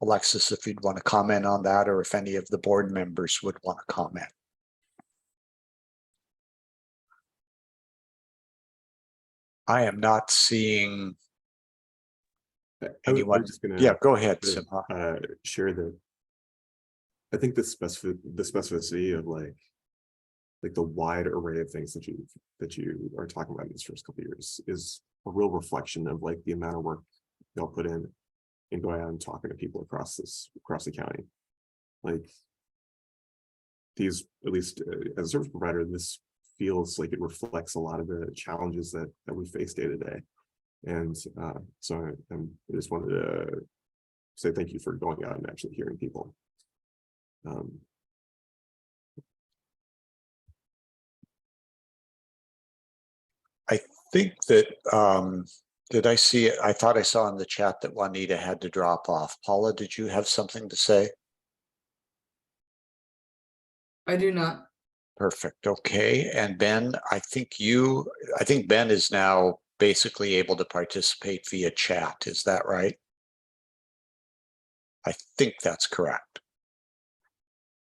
Alexis, if you'd want to comment on that, or if any of the board members would want to comment. I am not seeing anyone. I'm just gonna Go ahead, sort of, Simha. share that. I think the specificity of like the wide array of things that you are talking about in these first couple of years is a real reflection of like the amount of work y'all put in going out and talking to people across the county. Like these, at least as a service provider, this feels like it reflects a lot of the challenges that we face day to day. And so I just wanted to say thank you for going out and actually hearing people. I think that, did I see it? I thought I saw in the chat that Juanita had to drop off. Paula, did you have something to say? I do not. Perfect. Okay. And Ben, I think Ben is now basically able to participate via chat. Is that right? I think that's correct.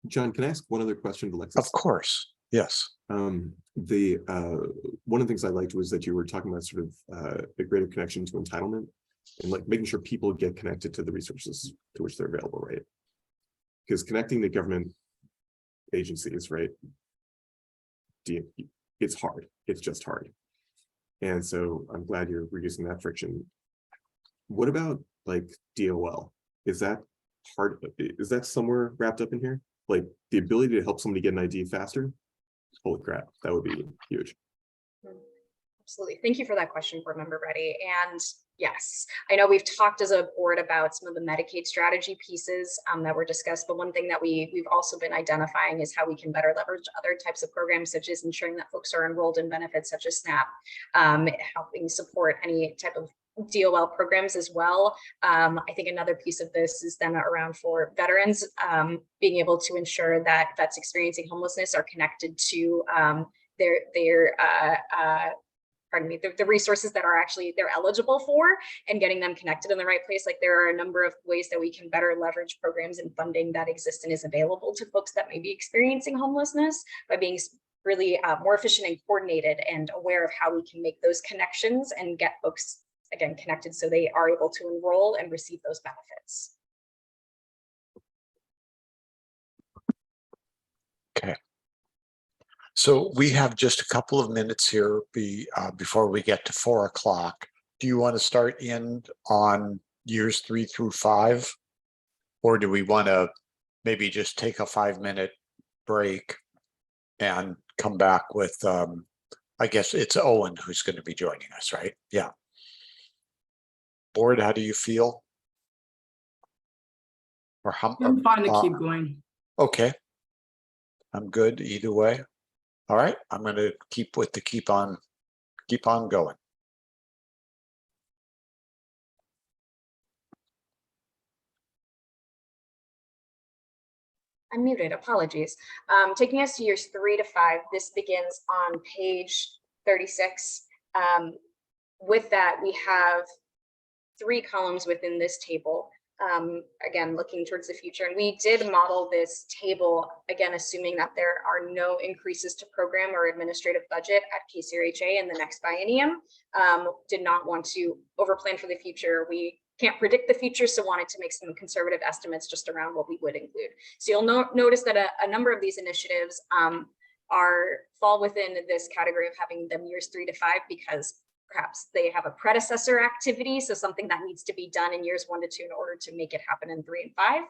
John, can I ask one other question to Alexis? Of course. Yes. One of the things I liked was that you were talking about sort of the greater connection to entitlement and like making sure people get connected to the resources to which they're available, right? because connecting the government agencies, right? It's hard. It's just hard. And so I'm glad you're reducing that friction. What about like DOL? Is that is that somewhere wrapped up in here? Like the ability to help somebody get an ID faster? Holy crap, that would be huge. Absolutely. Thank you for that question, Board Member Reddy. And yes, I know we've talked as a board about some of the Medicaid strategy pieces that were discussed, but one thing that we've also been identifying is how we can better leverage other types of programs, such as ensuring that folks are enrolled in benefits such as SNAP, helping support any type of DOL programs as well. I think another piece of this is then around for veterans, being able to ensure that vets experiencing homelessness are connected to the resources that are actually they're eligible for, and getting them connected in the right place. Like there are a number of ways that we can better leverage programs and funding that exist and is available to folks that may be experiencing homelessness by being really more efficient and coordinated and aware of how we can make those connections and get folks again connected so they are able to enroll and receive those benefits. Okay. So we have just a couple of minutes here before we get to 4 o'clock. Do you want to start in on years 3 through 5? Or do we want to maybe just take a 5-minute break and come back with, I guess it's Owen who's going to be joining us, right? Yeah. Board, how do you feel? Or how? I'm fine to keep going. Okay. I'm good either way. All right, I'm going to keep on going. I'm muted, apologies. Taking us to years 3 to 5, this begins on page 36. With that, we have 3 columns within this table. Again, looking towards the future. And we did model this table, again, assuming that there are no increases to program or administrative budget at KCRHA in the next biennium. Did not want to overplan for the future. We can't predict the future, so wanted to make some conservative estimates just around what we would include. So you'll notice that a number of these initiatives fall within this category of having them years 3 to 5 because perhaps they have a predecessor activity, so something that needs to be done in years 1 to 2 in order to make it happen in 3 and 5,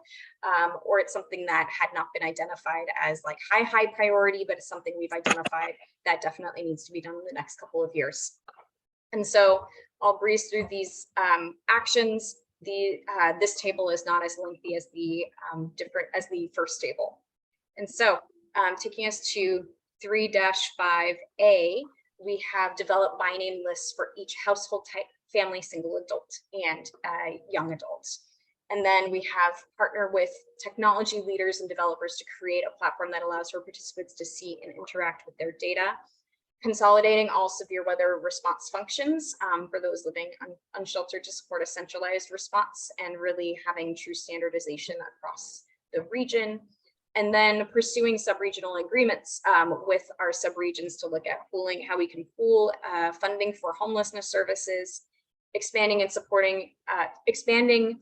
or it's something that had not been identified as like high priority, but it's something we've identified that definitely needs to be done in the next couple of years. And so I'll breeze through these actions. This table is not as lengthy as the first table. And so taking us to 3-5A, we have developed by name lists for each household type, family, single adult, and young adults. And then we have partnered with technology leaders and developers to create a platform that allows for participants to see and interact with their data. Consolidating all severe weather response functions for those living unsheltered to support a centralized response and really having true standardization across the region. And then pursuing sub-regional agreements with our sub-regions to look at pooling, how we can pool funding for homelessness services, expanding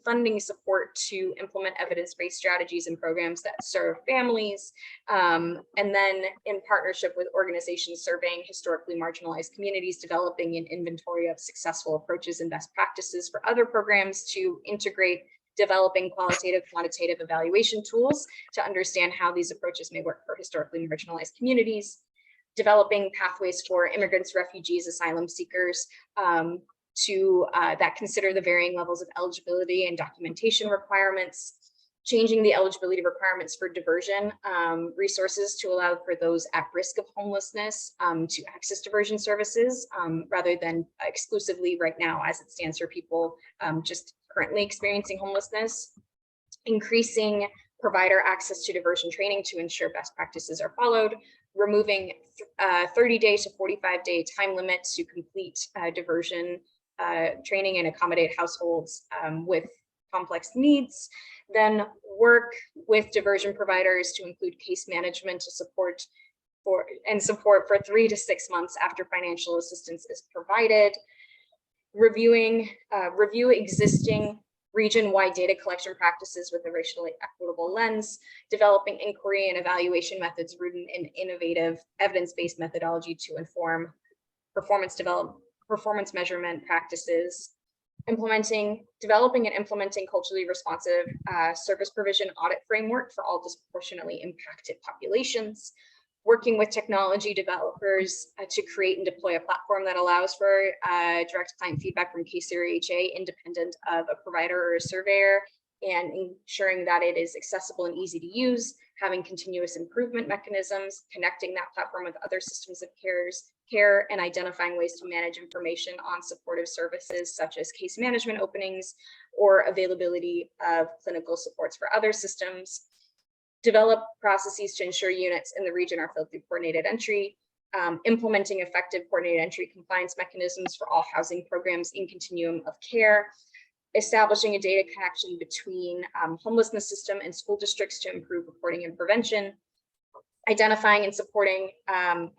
funding support to implement evidence-based strategies and programs that serve families, and then in partnership with organizations surveying historically marginalized communities, developing an inventory of successful approaches and best practices for other programs to integrate, developing qualitative, quantitative evaluation tools to understand how these approaches may work for historically marginalized communities, developing pathways for immigrants, refugees, asylum seekers that consider the varying levels of eligibility and documentation requirements, changing the eligibility requirements for diversion resources to allow for those at risk of homelessness to access diversion services rather than exclusively right now as it stands for people just currently experiencing homelessness, increasing provider access to diversion training to ensure best practices are followed, removing 30-day to 45-day time limits to complete diversion training and accommodate households with complex needs, then work with diversion providers to include case management to support for 3 to 6 months after financial assistance is provided, review existing region-wide data collection practices with a racially equitable lens, developing inquiry and evaluation methods rooted in innovative evidence-based methodology to inform performance measurement practices, developing and implementing culturally responsive service provision audit framework for all disproportionately impacted populations, working with technology developers to create and deploy a platform that allows for direct client feedback from KCRHA independent of a provider or a surveyor, and ensuring that it is accessible and easy to use, having continuous improvement mechanisms, connecting that platform with other systems of care, and identifying ways to manage information on supportive services such as case management openings or availability of clinical supports for other systems. Develop processes to ensure units in the region are filled through coordinated entry, implementing effective coordinated entry compliance mechanisms for all housing programs in continuum of care, establishing a data connection between homelessness system and school districts to improve reporting and prevention, identifying and supporting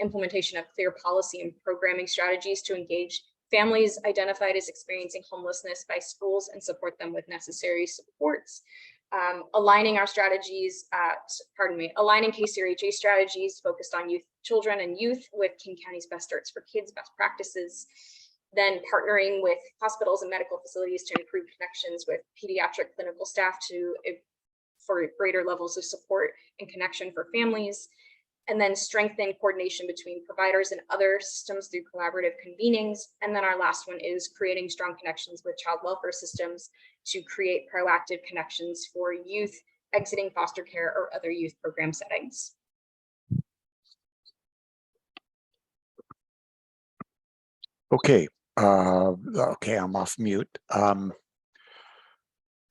implementation of clear policy and programming strategies to engage families identified as experiencing homelessness by schools and support them with necessary supports. Aligning our strategies, aligning KCRHA strategies focused on children and youth with King County's Best Starts for Kids best practices, then partnering with hospitals and medical facilities to improve connections with pediatric clinical staff for greater levels of support and connection for families, and then strengthen coordination between providers and other systems through collaborative convenings. And then our last one is creating strong connections with child welfare systems to create proactive connections for youth exiting foster care or other youth program settings. Okay, okay, I'm off mute.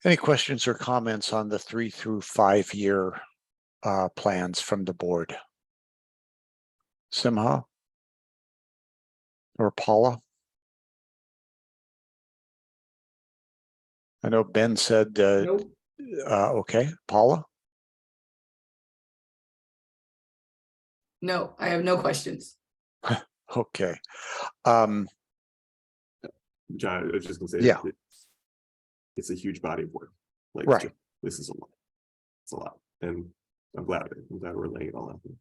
Any questions or comments on the 3 through 5 year plans from the board? Simha or Paula? I know Ben said, Nope. Okay, Paula? No, I have no questions. Okay. John, I was just gonna say, Yeah. It's a huge body of work. Like, Right. this is a lot. It's a lot, and I'm glad of it. I'm glad we're laying it all out there.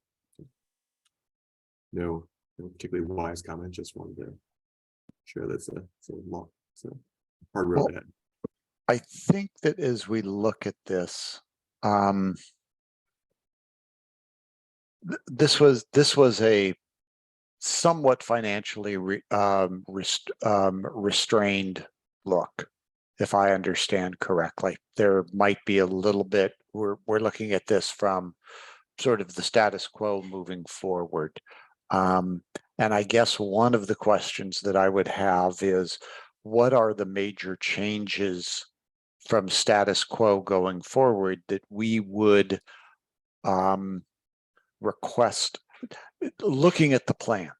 No particularly wise comment. Just wanted to share that's a hard road Well, ahead. I think that as we look at this, this was a somewhat financially restrained look, if I understand correctly. There might be a little bit, we're looking at this from sort of the status quo moving forward. And I guess one of the questions that I would have is, what are the major changes from status quo going forward that we would request? Looking at the plan,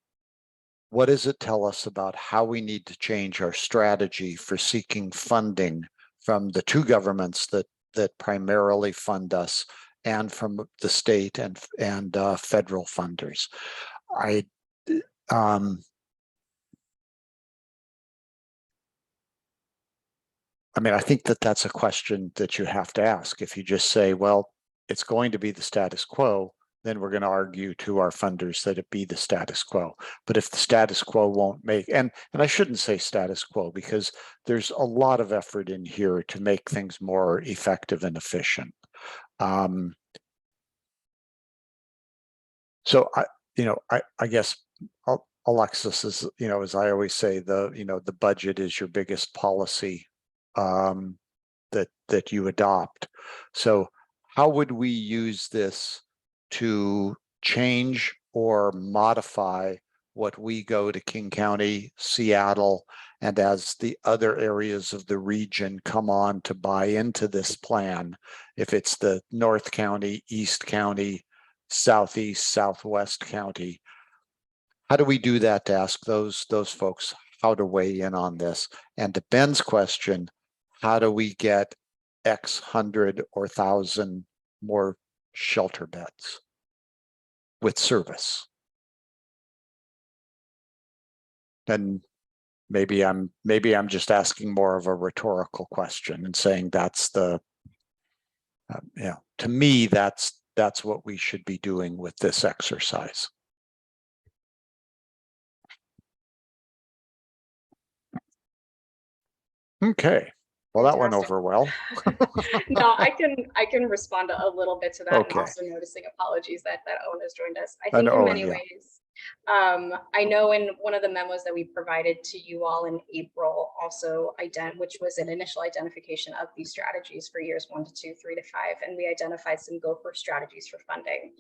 what does it tell us about how we need to change our strategy for seeking funding from the two governments that primarily fund us, and from the state and federal funders? I mean, I think that that's a question that you have to ask. If you just say, well, it's going to be the status quo, then we're going to argue to our funders that it be the status quo. But if the status quo won't make, and I shouldn't say status quo, because there's a lot of effort in here to make things more effective and efficient. So I guess Alexis is, as I always say, the budget is your biggest policy that you adopt. So how would we use this to change or modify what we go to King County, Seattle, and as the other areas of the region come on to buy into this plan, if it's the North County, East County, Southeast, Southwest County, how do we do that to ask those folks how to weigh in on this? And to Ben's question, how do we get X hundred or thousand more shelter beds with service? And maybe I'm just asking more of a rhetorical question and saying that's the, to me, that's what we should be doing with this exercise. Okay, well, that went Fantastic. over well. No, I can respond a little bit to that. Okay. And also noticing apologies that Owen has joined us. I And think in Owen, many yeah. ways, I know in one of the memos that we provided to you all in April, also which was an initial identification of these strategies for years 1 to 2, 3 to 5, and we identified some go-for strategies for funding.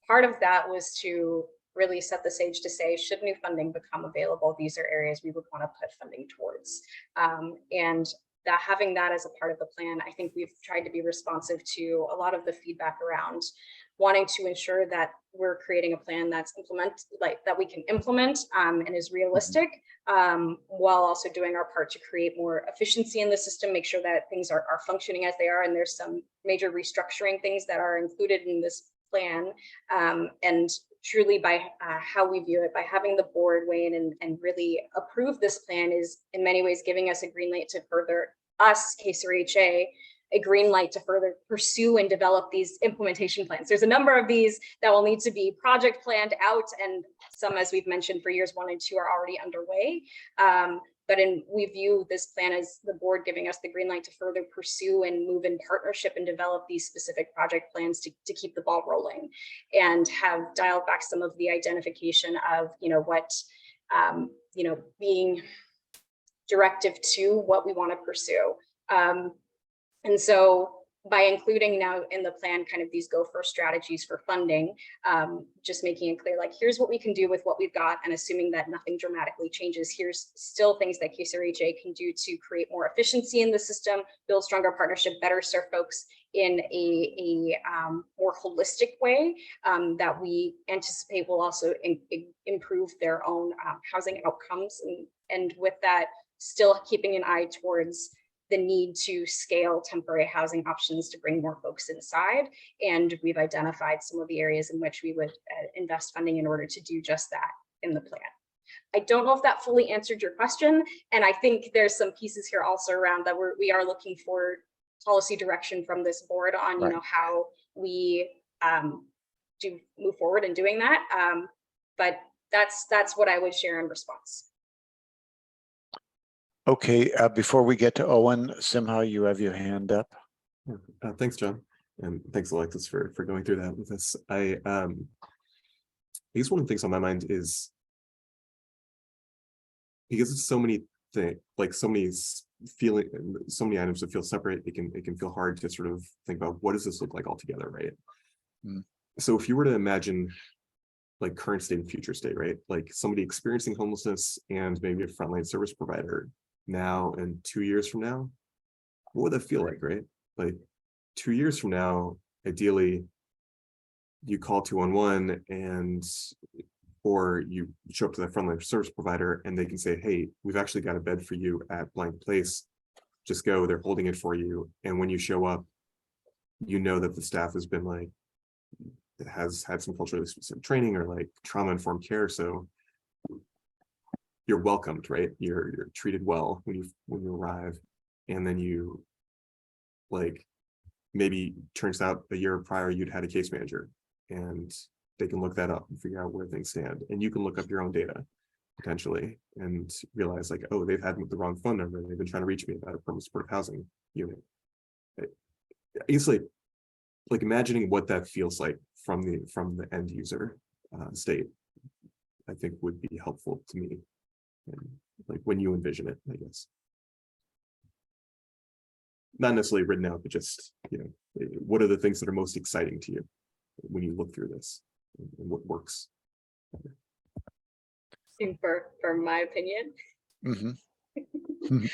Part of that was to really set the stage to say, should new funding become available, these are areas we would want to put funding towards. And that having that as a part of the plan, I think we've tried to be responsive to a lot of the feedback around wanting to ensure that we're creating a plan that's that we can implement and is realistic, while also doing our part to create more efficiency in the system, make sure that things are functioning as they are. And there's some major restructuring things that are included in this plan. And truly by how we view it, by having the board weigh in and really approve this plan is in many ways giving us a green light to further KCRHA, a green light to further pursue and develop these implementation plans. There's a number of these that will need to be project planned out, and some, as we've mentioned, for years 1 and 2 are already underway. But we view this plan as the board giving us the green light to further pursue and move in partnership and develop these specific project plans to keep the ball rolling, and have dialed back some of the identification of, what, being directive to what we want to pursue. And so by including now in the plan kind of these go-first strategies for funding, just making it clear, like, here's what we can do with what we've got, and assuming that nothing dramatically changes, here's still things that KCRHA can do to create more efficiency in the system, build stronger partnership, better serve folks in a more holistic way that we anticipate will also improve their own housing outcomes. And with that, still keeping an eye towards the need to scale temporary housing options to bring more folks inside. And we've identified some of the areas in which we would invest funding in order to do just that in the plan. I don't know if that fully answered your question. And I think there's some pieces here also around that we are looking for policy direction from this board on, Right. How we do move forward in doing that. But that's what I would share in response. Okay, before we get to Owen, Simha, you have your hand up. Thanks, John, and thanks, Alexis, for going through that with us. I guess one of the things on my mind is, because it's so many things, like so many items that feel separate, it can feel hard to sort of think about what does this look like altogether, right? So if you were to imagine like current state and future state, right? Like somebody experiencing homelessness and maybe a frontline service provider now and 2 years from now, what would that feel like, right? Like 2 years from now, ideally, you call 211 or you show up to that frontline service provider and they can say, hey, we've actually got a bed for you at blank place. Just go, they're holding it for you. And when you show up, you know that the staff has been like, has had some culturally specific training or like trauma-informed care. So you're welcomed, right? You're treated well when you arrive. And then you, like, maybe turns out a year prior you'd had a case manager and they can look that up and figure out where things stand. And you can look up your own data potentially and realize like, oh, they've had the wrong phone number. They've been trying to reach me about a permanent supportive housing unit. It's like imagining what that feels like from the end user state, I think would be helpful to me. And like when you envision it, I guess. Not necessarily written out, but just, what are the things that are most exciting to you when you look through this and what works? For my opinion. Mm-hmm.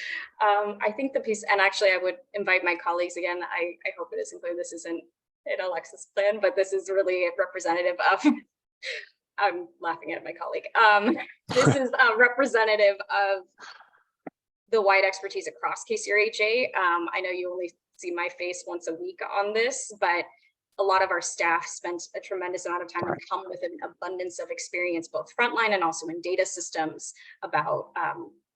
I think the piece, and actually I would invite my colleagues again, I hope it isn't clear this isn't an Alexis plan, but this is really representative of, I'm laughing at my colleague. This is representative of the wide expertise across KCRHA. I know you only see my face once a week on this, but a lot of our staff spent a tremendous amount of time and come with an abundance of experience, both frontline and also in data systems about,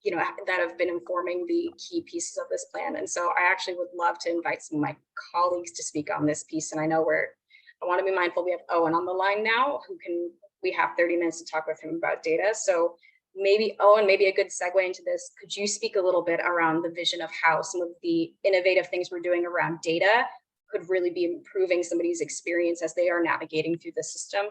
you know, that have been informing the key pieces of this plan. And so I actually would love to invite some of my colleagues to speak on this piece. And I know I want to be mindful, we have Owen on the line now, we have 30 minutes to talk with him about data. So maybe, Owen, maybe a good segue into this. Could you speak a little bit around the vision of how some of the innovative things we're doing around data could really be improving somebody's experience as they are navigating through the system?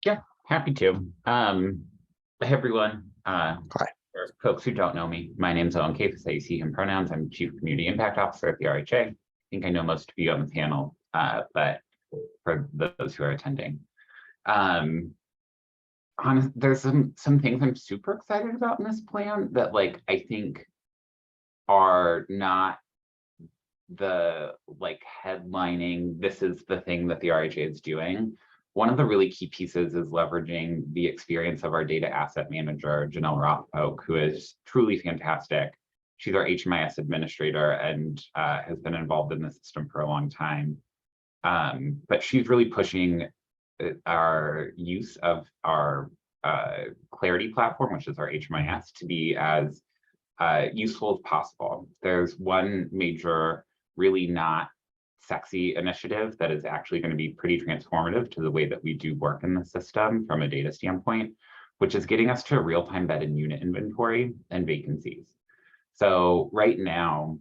Yeah, happy to. Hey everyone. For folks who don't know me, my name's Owen Kafis. I use he, him pronouns. I'm Chief Community Impact Officer at the RHA. I think I know most of you on the panel, but for those who are attending, there's some things I'm super excited about in this plan that, like, I think are not the headlining, this is the thing that the RHA is doing. One of the really key pieces is leveraging the experience of our data asset manager, Janelle Rothpoke, who is truly fantastic. She's our HMIS administrator and has been involved in the system for a long time. But she's really pushing our use of our Clarity platform, which is our HMIS, to be as useful as possible. There's one major, really not sexy initiative that is actually going to be pretty transformative to the way that we do work in the system from a data standpoint, which is getting us to a real-time bed and unit inventory and vacancies. So right now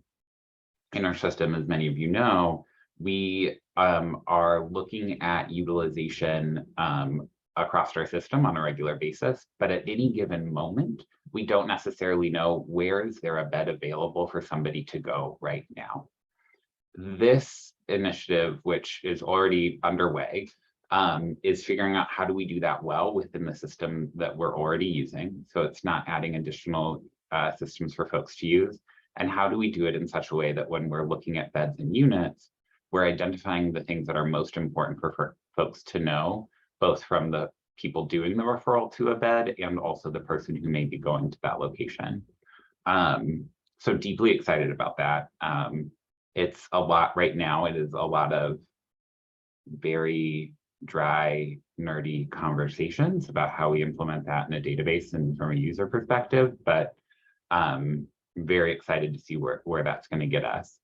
in our system, as many of you know, we are looking at utilization across our system on a regular basis, but at any given moment, we don't necessarily know where is there a bed available for somebody to go right now. This initiative, which is already underway, is figuring out how do we do that well within the system that we're already using, so it's not adding additional systems for folks to use, and how do we do it in such a way that when we're looking at beds and units, we're identifying the things that are most important for folks to know, both from the people doing the referral to a bed and also the person who may be going to that location. So deeply excited about that. It's a lot right now. It is a lot of very dry, nerdy conversations about how we implement that in a database and from a user perspective, but very excited to see where that's going to get us.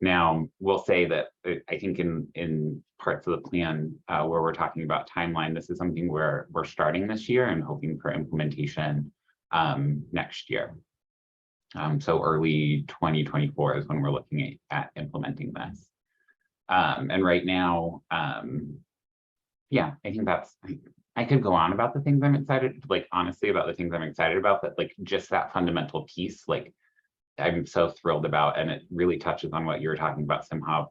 Now, we'll say that I think in parts of the plan where we're talking about timeline, this is something where we're starting this year and hoping for implementation next year. So early 2024 is when we're looking at implementing this. And right now, yeah, I think I could go on about the things I'm excited, honestly about the things I'm excited about, but just that fundamental piece, I'm so thrilled about, and it really touches on what you were talking about, Simha,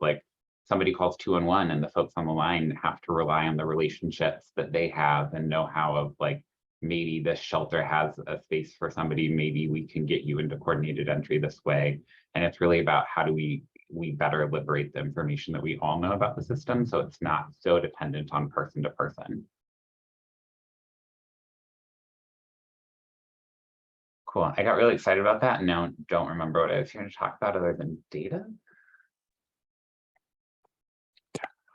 somebody calls 211 and the folks on the line have to rely on the relationships that they have and know-how of maybe this shelter has a space for somebody, maybe we can get you into coordinated entry this way. And it's really about how do we better liberate the information that we all know about the system, so it's not so dependent on person to person. Cool, I got really excited about that and now don't remember what I was here to talk about other than data.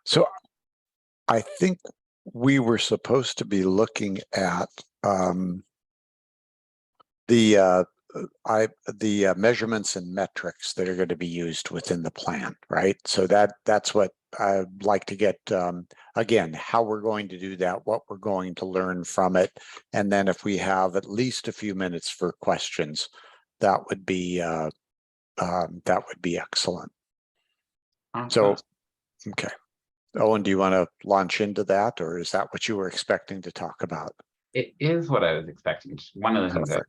So I think we were supposed to be looking at the measurements and metrics that are going to be used within the plan, right? So that's what I'd like to get, again, how we're going to do that, what we're going to learn from it. And then if we have at least a few minutes for questions, that would be excellent. Awesome. So, okay. Owen, do you want to launch into that, or is that what you were expecting to talk about? It is what I was expecting. One of the things that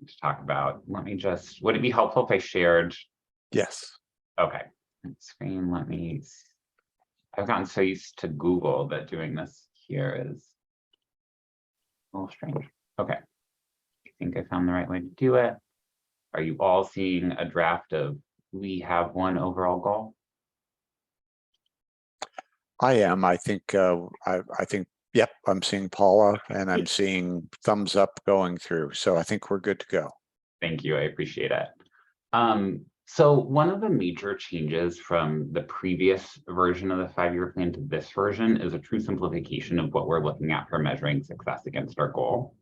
to talk about. Let me just, would it be helpful if I shared? Yes. Okay. Screen, I've gotten so used to Google that doing this here is a little strange. Okay. I think I found the right way to do it. Are you all seeing a draft of we have one overall goal? I am. I think, yep, I'm seeing Paula and I'm seeing thumbs up going through. So I think we're good to go. Thank you. I appreciate it. So one of the major changes from the previous version of the 5-year plan to this version is a true simplification of what we're looking at for measuring success against our goal.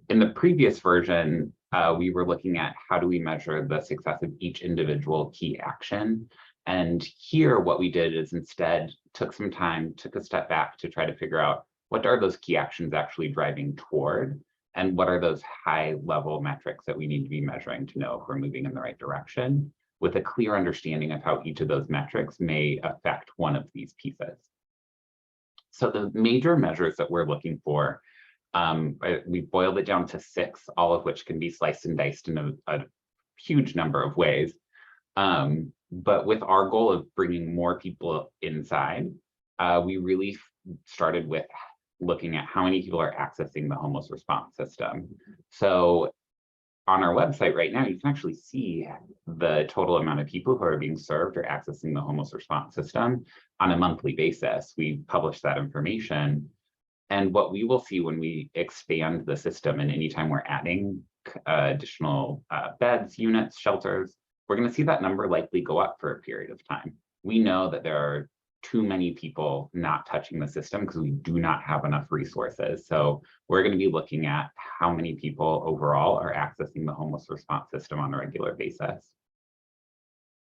In the previous version, we were looking at how do we measure the success of each individual key action. And here what we did is instead took some time, took a step back to try to figure out what are those key actions actually driving toward, and what are those high level metrics that we need to be measuring to know if we're moving in the right direction, with a clear understanding of how each of those metrics may affect one of these pieces. So the major measures that we're looking for, we boiled it down to 6, all of which can be sliced and diced in a huge number of ways. But with our goal of bringing more people inside, we really started with looking at how many people are accessing the homeless response system. So on our website right now, you can actually see the total amount of people who are being served or accessing the homeless response system on a monthly basis. We publish that information. And what we will see when we expand the system, and anytime we're adding additional beds, units, shelters, we're going to see that number likely go up for a period of time. We know that there are too many people not touching the system because we do not have enough resources. So we're going to be looking at how many people overall are accessing the homeless response system on a regular basis.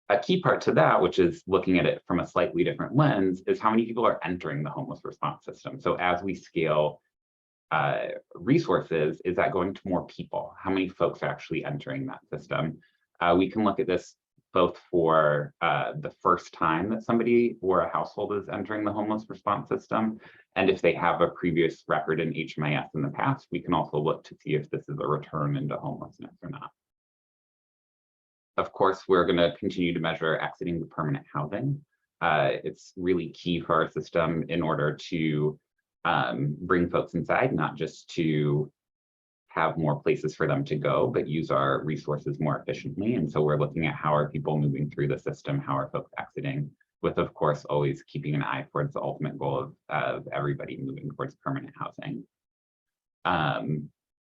A key part to that, which is looking at it from a slightly different lens, is how many people are entering the homeless response system. So as we scale resources, is that going to more people? How many folks are actually entering that system? We can look at this both for the first time that somebody or a household is entering the homeless response system, and if they have a previous record in HMIS in the past, we can also look to see if this is a return into homelessness or not. Of course, we're going to continue to measure exiting the permanent housing. It's really key for our system in order to bring folks inside, not just to have more places for them to go, but use our resources more efficiently. And so we're looking at how are people moving through the system, how are folks exiting, with of course always keeping an eye towards the ultimate goal of everybody moving towards permanent housing.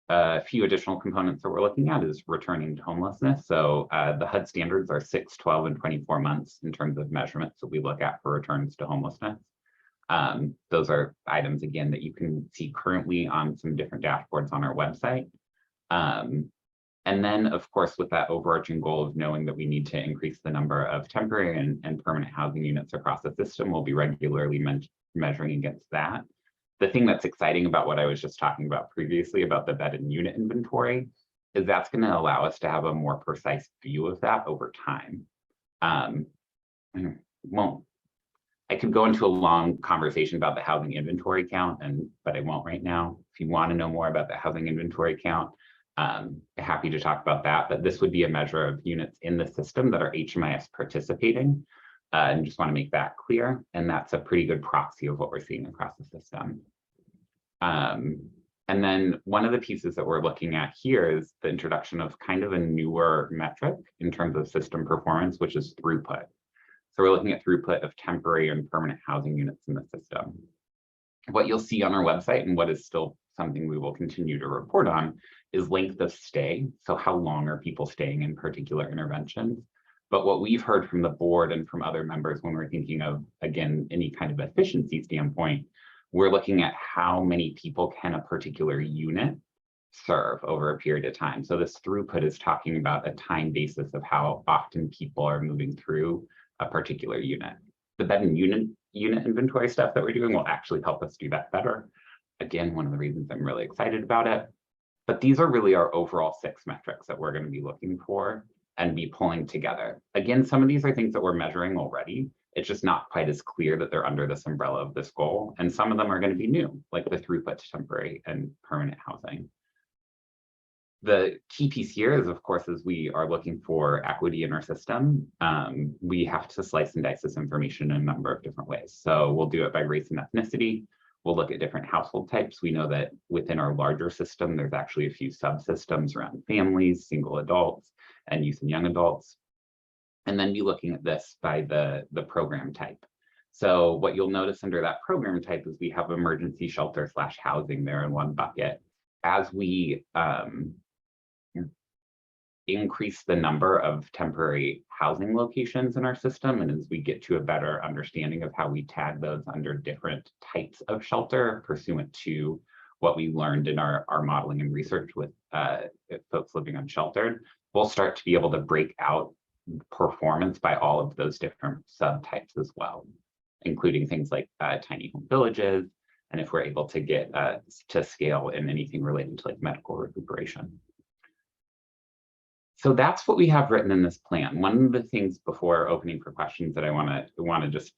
A few additional components that we're looking at is returning to homelessness. So the HUD standards are 6, 12, and 24 months in terms of measurements that we look at for returns to homelessness. Those are items, again, that you can see currently on some different dashboards on our website. And then, of course, with that overarching goal of knowing that we need to increase the number of temporary and permanent housing units across the system, we'll be regularly measuring against that. The thing that's exciting about what I was just talking about previously about the bed and unit inventory is that's going to allow us to have a more precise view of that over time. I could go into a long conversation about the housing inventory count, but I won't right now. If you want to know more about the housing inventory count, happy to talk about that. But this would be a measure of units in the system that are HMIS participating. And just want to make that clear. And that's a pretty good proxy of what we're seeing across the system. And then one of the pieces that we're looking at here is the introduction of kind of a newer metric in terms of system performance, which is throughput. So we're looking at throughput of temporary and permanent housing units in the system. What you'll see on our website, and what is still something we will continue to report on, is length of stay. So how long are people staying in particular interventions? But what we've heard from the board and from other members when we're thinking of, again, any kind of efficiency standpoint, we're looking at how many people can a particular unit serve over a period of time. So this throughput is talking about a time basis of how often people are moving through a particular unit. The bed and unit inventory stuff that we're doing will actually help us do that better. Again, one of the reasons I'm really excited about it. But these are really our overall 6 metrics that we're going to be looking for and be pulling together. Again, some of these are things that we're measuring already. It's just not quite as clear that they're under this umbrella of this goal. And some of them are going to be new, like the throughput to temporary and permanent housing. The key piece here is, of course, as we are looking for equity in our system, we have to slice and dice this information in a number of different ways. So we'll do it by race and ethnicity. We'll look at different household types. We know that within our larger system, there's actually a few subsystems around families, single adults, and youth and young adults. And then be looking at this by the program type. So what you'll notice under that program type is we have emergency shelter / housing there in one bucket. As we increase the number of temporary housing locations in our system. And as we get to a better understanding of how we tag those under different types of shelter pursuant to what we learned in our modeling and research with folks living unsheltered, we'll start to be able to break out performance by all of those different subtypes as well, including things like tiny home villages, and if we're able to get to scale in anything related to like medical recuperation. So that's what we have written in this plan. One of the things before opening for questions that I want to just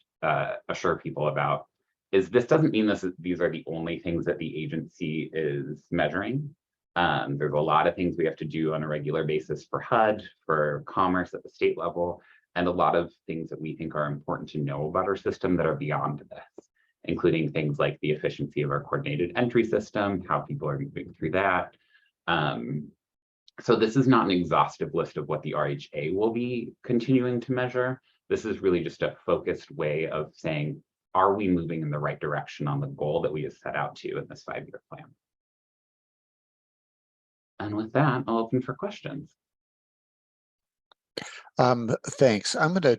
assure people about is this doesn't mean these are the only things that the agency is measuring. There's a lot of things we have to do on a regular basis for HUD, for commerce at the state level, and a lot of things that we think are important to know about our system that are beyond this, including things like the efficiency of our coordinated entry system, how people are moving through that. So this is not an exhaustive list of what the RHA will be continuing to measure. This is really just a focused way of saying, are we moving in the right direction on the goal that we have set out to in this 5-year plan? And with that, I'll open for questions. Thanks. I'm gonna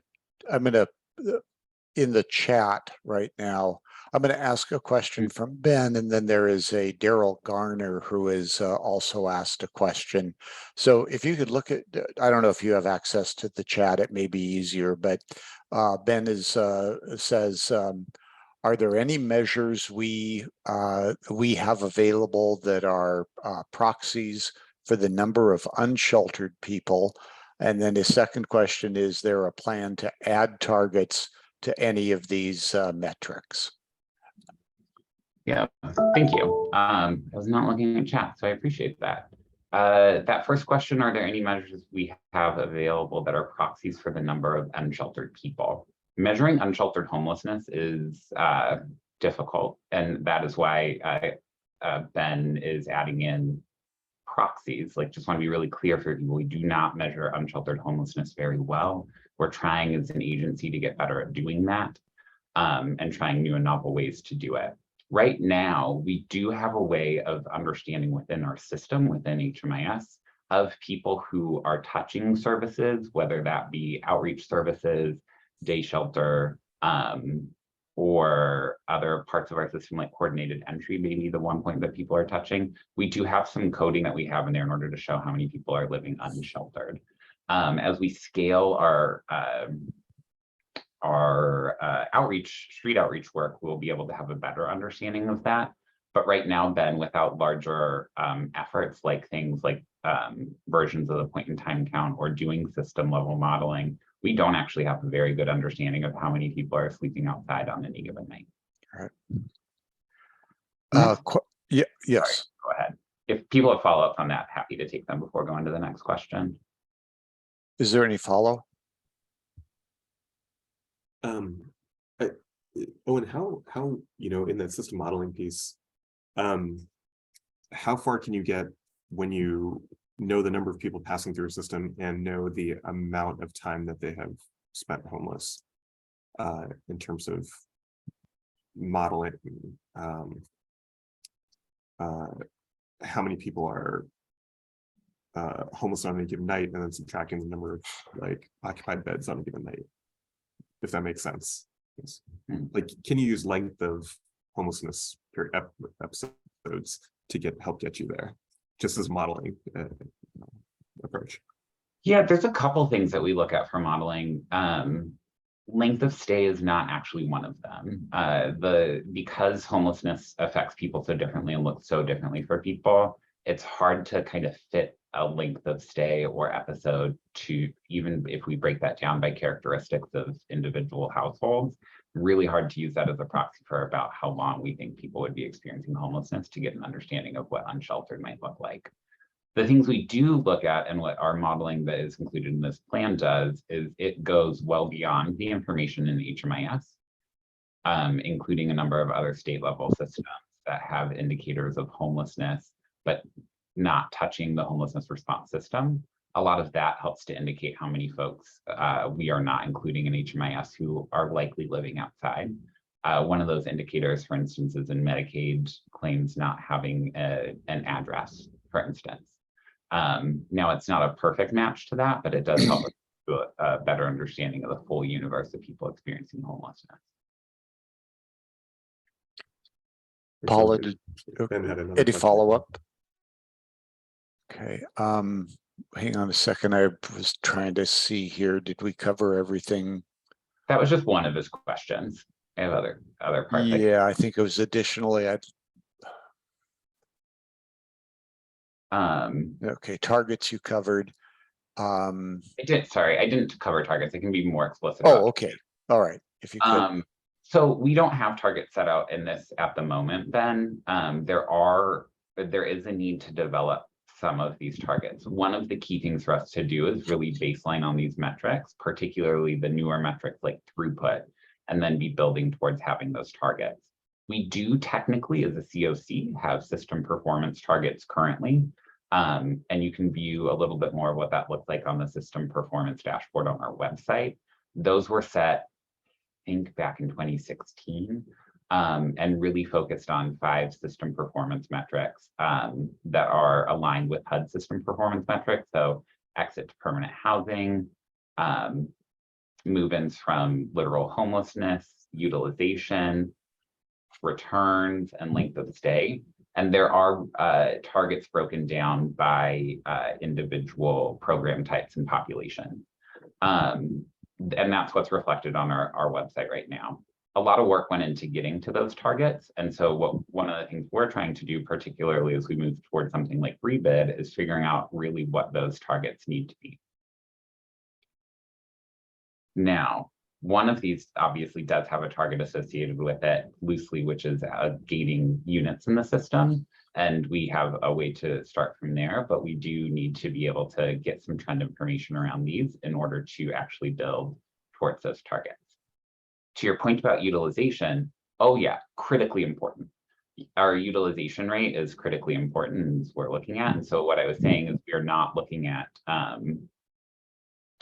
in the chat right now, I'm going to ask a question from Ben, and then there is a Daryl Garner who has also asked a question. So if you could look at, I don't know if you have access to the chat, it may be easier, but Ben says, are there any measures we have available that are proxies for the number of unsheltered people? And then his second question, is there a plan to add targets to any of these metrics? Yeah, thank you. I was not looking at chat, so I appreciate that. That first question, are there any measures we have available that are proxies for the number of unsheltered people? Measuring unsheltered homelessness is difficult, and that is why Ben is adding in proxies. Like, just want to be really clear for people, we do not measure unsheltered homelessness very well. We're trying as an agency to get better at doing that, and trying new and novel ways to do it. Right now, we do have a way of understanding within our system, within HMIS, of people who are touching services, whether that be outreach services, day shelter, or other parts of our system like coordinated entry, maybe the one point that people are touching. We do have some coding that we have in there in order to show how many people are living unsheltered. As we scale our outreach, street outreach work, we'll be able to have a better understanding of that. But right now, Ben, without larger efforts like things like versions of the point in time count or doing system level modeling, we don't actually have a very good understanding of how many people are sleeping outside on any given night. All right. Yeah, yes. Sorry, go ahead. If people have follow-ups on that, happy to take them before going to the next question. Is there any follow? Owen, how in that system modeling piece, how far can you get when you know the number of people passing through a system and know the amount of time that they have spent homeless, in terms of modeling how many people are homeless on any given night, and then subtracting the number of like occupied beds on a given night, if that makes sense. Yes. Like, can you use length of homelessness per episodes to help get you there, just as modeling approach? Yeah, there's a couple things that we look at for modeling. Length of stay is not actually one of them. Because homelessness affects people so differently and looks so differently for people, it's hard to kind of fit a length of stay or episode to, even if we break that down by characteristics of individual households, really hard to use that as a proxy for about how long we think people would be experiencing homelessness to get an understanding of what unsheltered might look like. The things we do look at, and what our modeling that is included in this plan does, is it goes well beyond the information in the HMIS, including a number of other state level systems that have indicators of homelessness, but not touching the homelessness response system. A lot of that helps to indicate how many folks we are not including in HMIS who are likely living outside. One of those indicators, for instance, is in Medicaid claims not having an address, for instance. Now it's not a perfect match to that, but it does help us do a better understanding of the full universe of people experiencing homelessness. Paula, Excellent. Ben had another any question. follow-up? Okay, hang on a second. I was trying to see here. Did we cover everything? That was just one of his questions. I have other parts. Yeah, I think it was additionally, okay, targets you covered. I didn't cover targets. I can be more explicit. Oh, okay. All right. If you could. So we don't have targets set out in this at the moment, Ben. There is a need to develop some of these targets. One of the key things for us to do is really baseline on these metrics, particularly the newer metrics like throughput, and then be building towards having those targets. We do technically, as a COC, have system performance targets currently. And you can view a little bit more of what that looks like on the system performance dashboard on our website. Those were set, I think, back in 2016. And really focused on 5 system performance metrics that are aligned with HUD system performance metrics. So exit to permanent housing, move-ins from literal homelessness, utilization, returns, and length of stay. And there are targets broken down by individual program types and population. And that's what's reflected on our website right now. A lot of work went into getting to those targets. And so one of the things we're trying to do, particularly as we move towards something like rebid, is figuring out really what those targets need to be. Now, one of these obviously does have a target associated with it loosely, which is gating units in the system. And we have a way to start from there, but we do need to be able to get some trend information around these in order to actually build towards those targets. To your point about utilization, oh yeah, critically important. Our utilization rate is critically important as we're looking at. And so what I was saying is we're not looking at,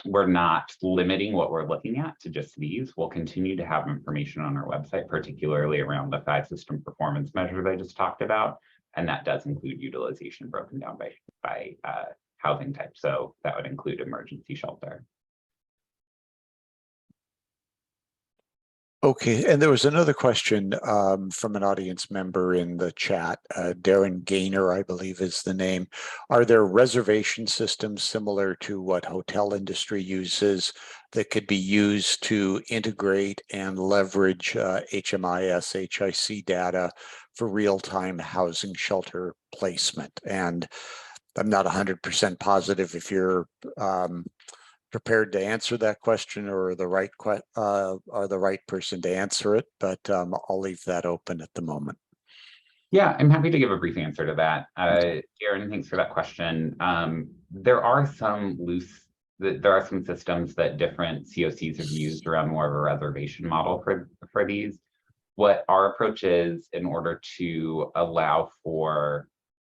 we're not limiting what we're looking at to just these. We'll continue to have information on our website, particularly around the 5 system performance measures I just talked about. And that does include utilization broken down by housing type. So that would include emergency shelter. Okay, and there was another question from an audience member in the chat, Darren Gaynor, I believe is the name. Are there reservation systems similar to what hotel industry uses that could be used to integrate and leverage HMIS, HIC data for real-time housing shelter placement? And I'm not 100% positive if you're prepared to answer that question or the right person to answer it, but I'll leave that open at the moment. Yeah, I'm happy to give a brief answer to that. Aaron, thanks for that question. There are some systems that different COCs have used around more of a reservation model for these. What our approach is, in order to allow for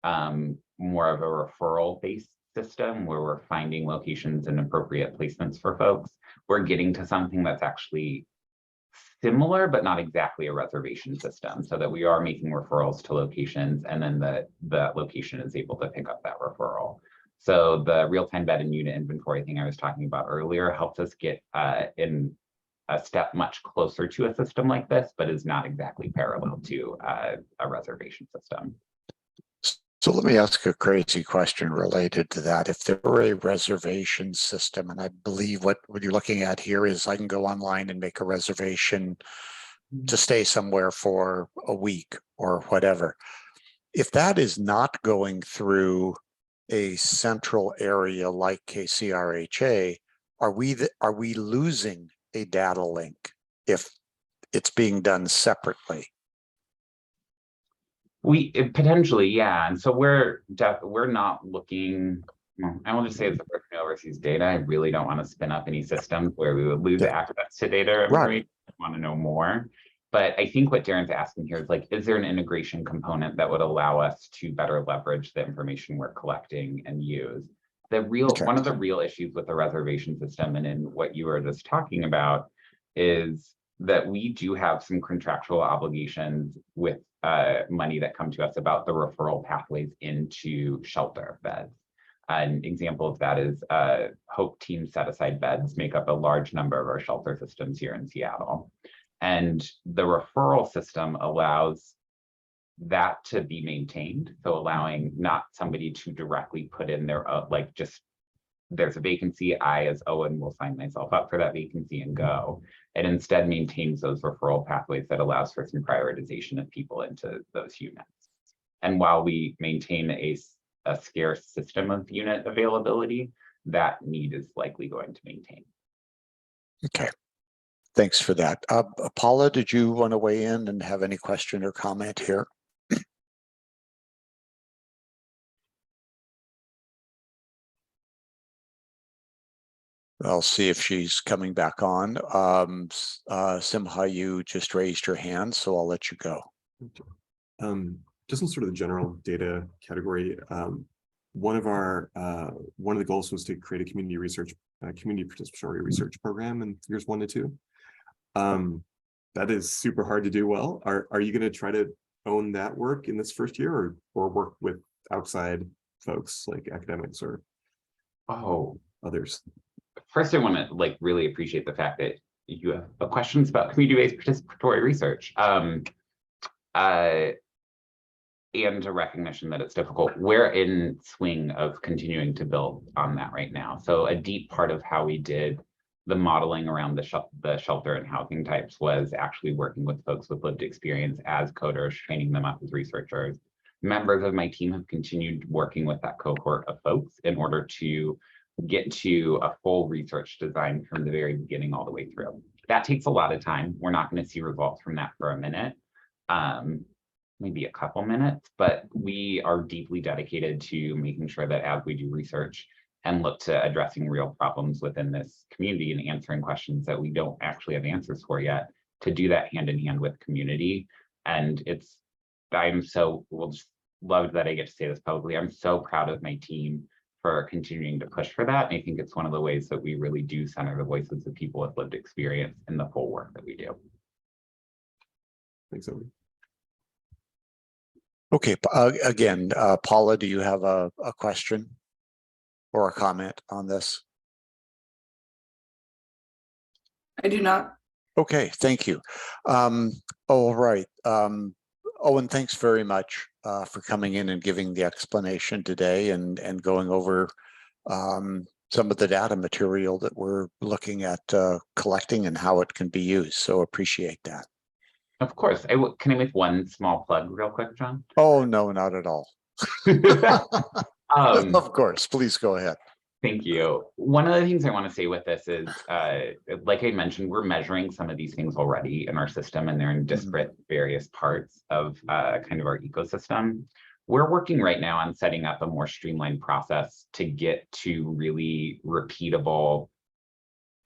more of a referral-based system where we're finding locations and appropriate placements for folks, we're getting to something that's actually similar, but not exactly a reservation system, so that we are making referrals to locations and then the location is able to pick up that referral. So the real-time bed and unit inventory thing I was talking about earlier helps us get in a step much closer to a system like this, but is not exactly parallel to a reservation system. So let me ask a crazy question related to that. If there were a reservation system, and I believe what you're looking at here is I can go online and make a reservation to stay somewhere for a week or whatever. If that is not going through a central area like KCRHA, are we losing a data link if it's being done separately? Potentially, yeah. And so we're not looking, well, I will just say as a person who oversees data, I really don't want to spin up any systems where we would lose access to data. Right. I want to know more. But I think what Darren's asking here is like, is there an integration component that would allow us to better leverage the information we're collecting and use? One of the real issues with the reservation system and in what you were just talking about is that we do have some contractual obligations with money that come to us about the referral pathways into shelter beds. An example of that is Hope Team Set Aside Beds make up a large number of our shelter systems here in Seattle. And the referral system allows that to be maintained. So allowing not somebody to directly put in their, like just, there's a vacancy, I as Owen will sign myself up for that vacancy and go. It instead maintains those referral pathways that allows for some prioritization of people into those units. And while we maintain a scarce system of unit availability, that need is likely going to maintain. Okay. Thanks for that. Paula, did you want to weigh in and have any question or comment here? I'll see if she's coming back on. Simha, you just raised your hand, so I'll let you go. Just in sort of the general data category, one of the goals was to create a community participatory research program in years 1 to 2. That is super hard to do well. Are you going to try to own that work in this first year, or work with outside folks like academics or others? First, I want to really appreciate the fact that you have questions about community-based participatory research. And a recognition that it's difficult. We're in swing of continuing to build on that right now. So a deep part of how we did the modeling around the shelter and housing types was actually working with folks with lived experience as coders, training them up as researchers. Members of my team have continued working with that cohort of folks in order to get to a full research design from the very beginning all the way through. That takes a lot of time. We're not going to see results from that for a minute. Maybe a couple minutes, but we are deeply dedicated to making sure that as we do research and look to addressing real problems within this community and answering questions that we don't actually have answers for yet, to do that hand in hand with community. And just loved that I get to say this publicly. I'm so proud of my team for continuing to push for that. And I think it's one of the ways that we really do center the voices of people with lived experience in the full work that we do. Thanks, Owen. Okay, again, Paula, do you have a question or a comment on this? I do not. Okay, thank you. All right. Owen, thanks very much for coming in and giving the explanation today and going over some of the data material that we're looking at collecting and how it can be used. So appreciate that. Of course. Can I make one small plug real quick, John? Oh, no, not at all. Of course, please go ahead. Thank you. One of the things I want to say with this is, like I mentioned, we're measuring some of these things already in our system, and they're in disparate various parts of kind of our ecosystem. We're working right now on setting up a more streamlined process to get to really repeatable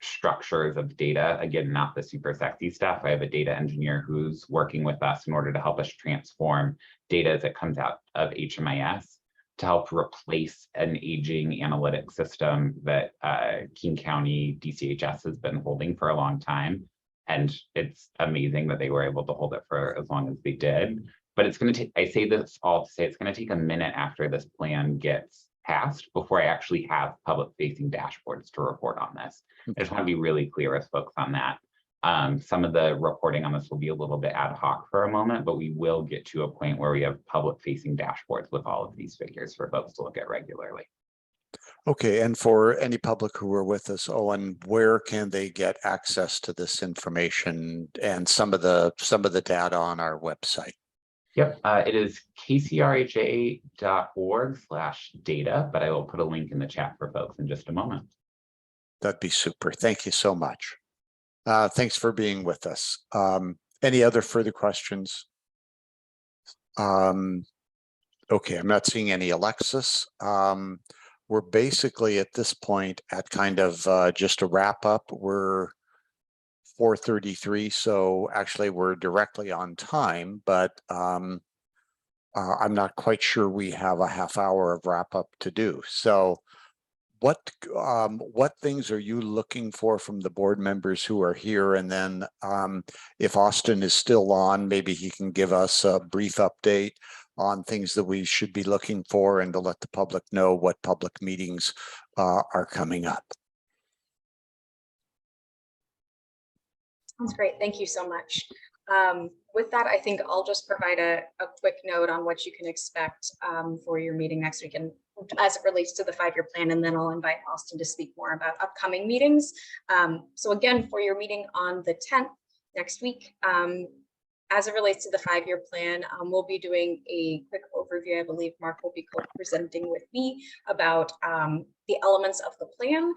structures of data. Again, not the super sexy stuff. I have a data engineer who's working with us in order to help us transform data as it comes out of HMIS to help replace an aging analytic system that King County DCHS has been holding for a long time. And it's amazing that they were able to hold it for as long as they did. But it's going to take, I say this all to say, it's going to take a minute after this plan gets passed before I actually have public facing dashboards to report on this. I just want to be really clear with folks on that. Some of the reporting on this will be a little bit ad hoc for a moment, but we will get to a point where we have public facing dashboards with all of these figures for folks to look at regularly. Okay, and for any public who are with us, Owen, where can they get access to this information and some of the data on our website? Yep, it is kcrha.org/data, but I will put a link in the chat for folks in just a moment. That'd be super. Thank you so much. Thanks for being with us. Any other further questions? Okay, I'm not seeing any. Alexis, we're basically at this point at kind of just a wrap up. We're 4:33, so actually we're directly on time, but I'm not quite sure we have a half hour of wrap up to do. So what things are you looking for from the board members who are here? And then if Austin is still on, maybe he can give us a brief update on things that we should be looking for and to let the public know what public meetings are coming up. Sounds great. Thank you so much. With that, I think I'll just provide a quick note on what you can expect for your meeting next week and as it relates to the 5-year plan, and then I'll invite Austin to speak more about upcoming meetings. So again, for your meeting on the 10th next week, as it relates to the 5-year plan, we'll be doing a quick overview. I believe Mark will be co-presenting with me about the elements of the plan.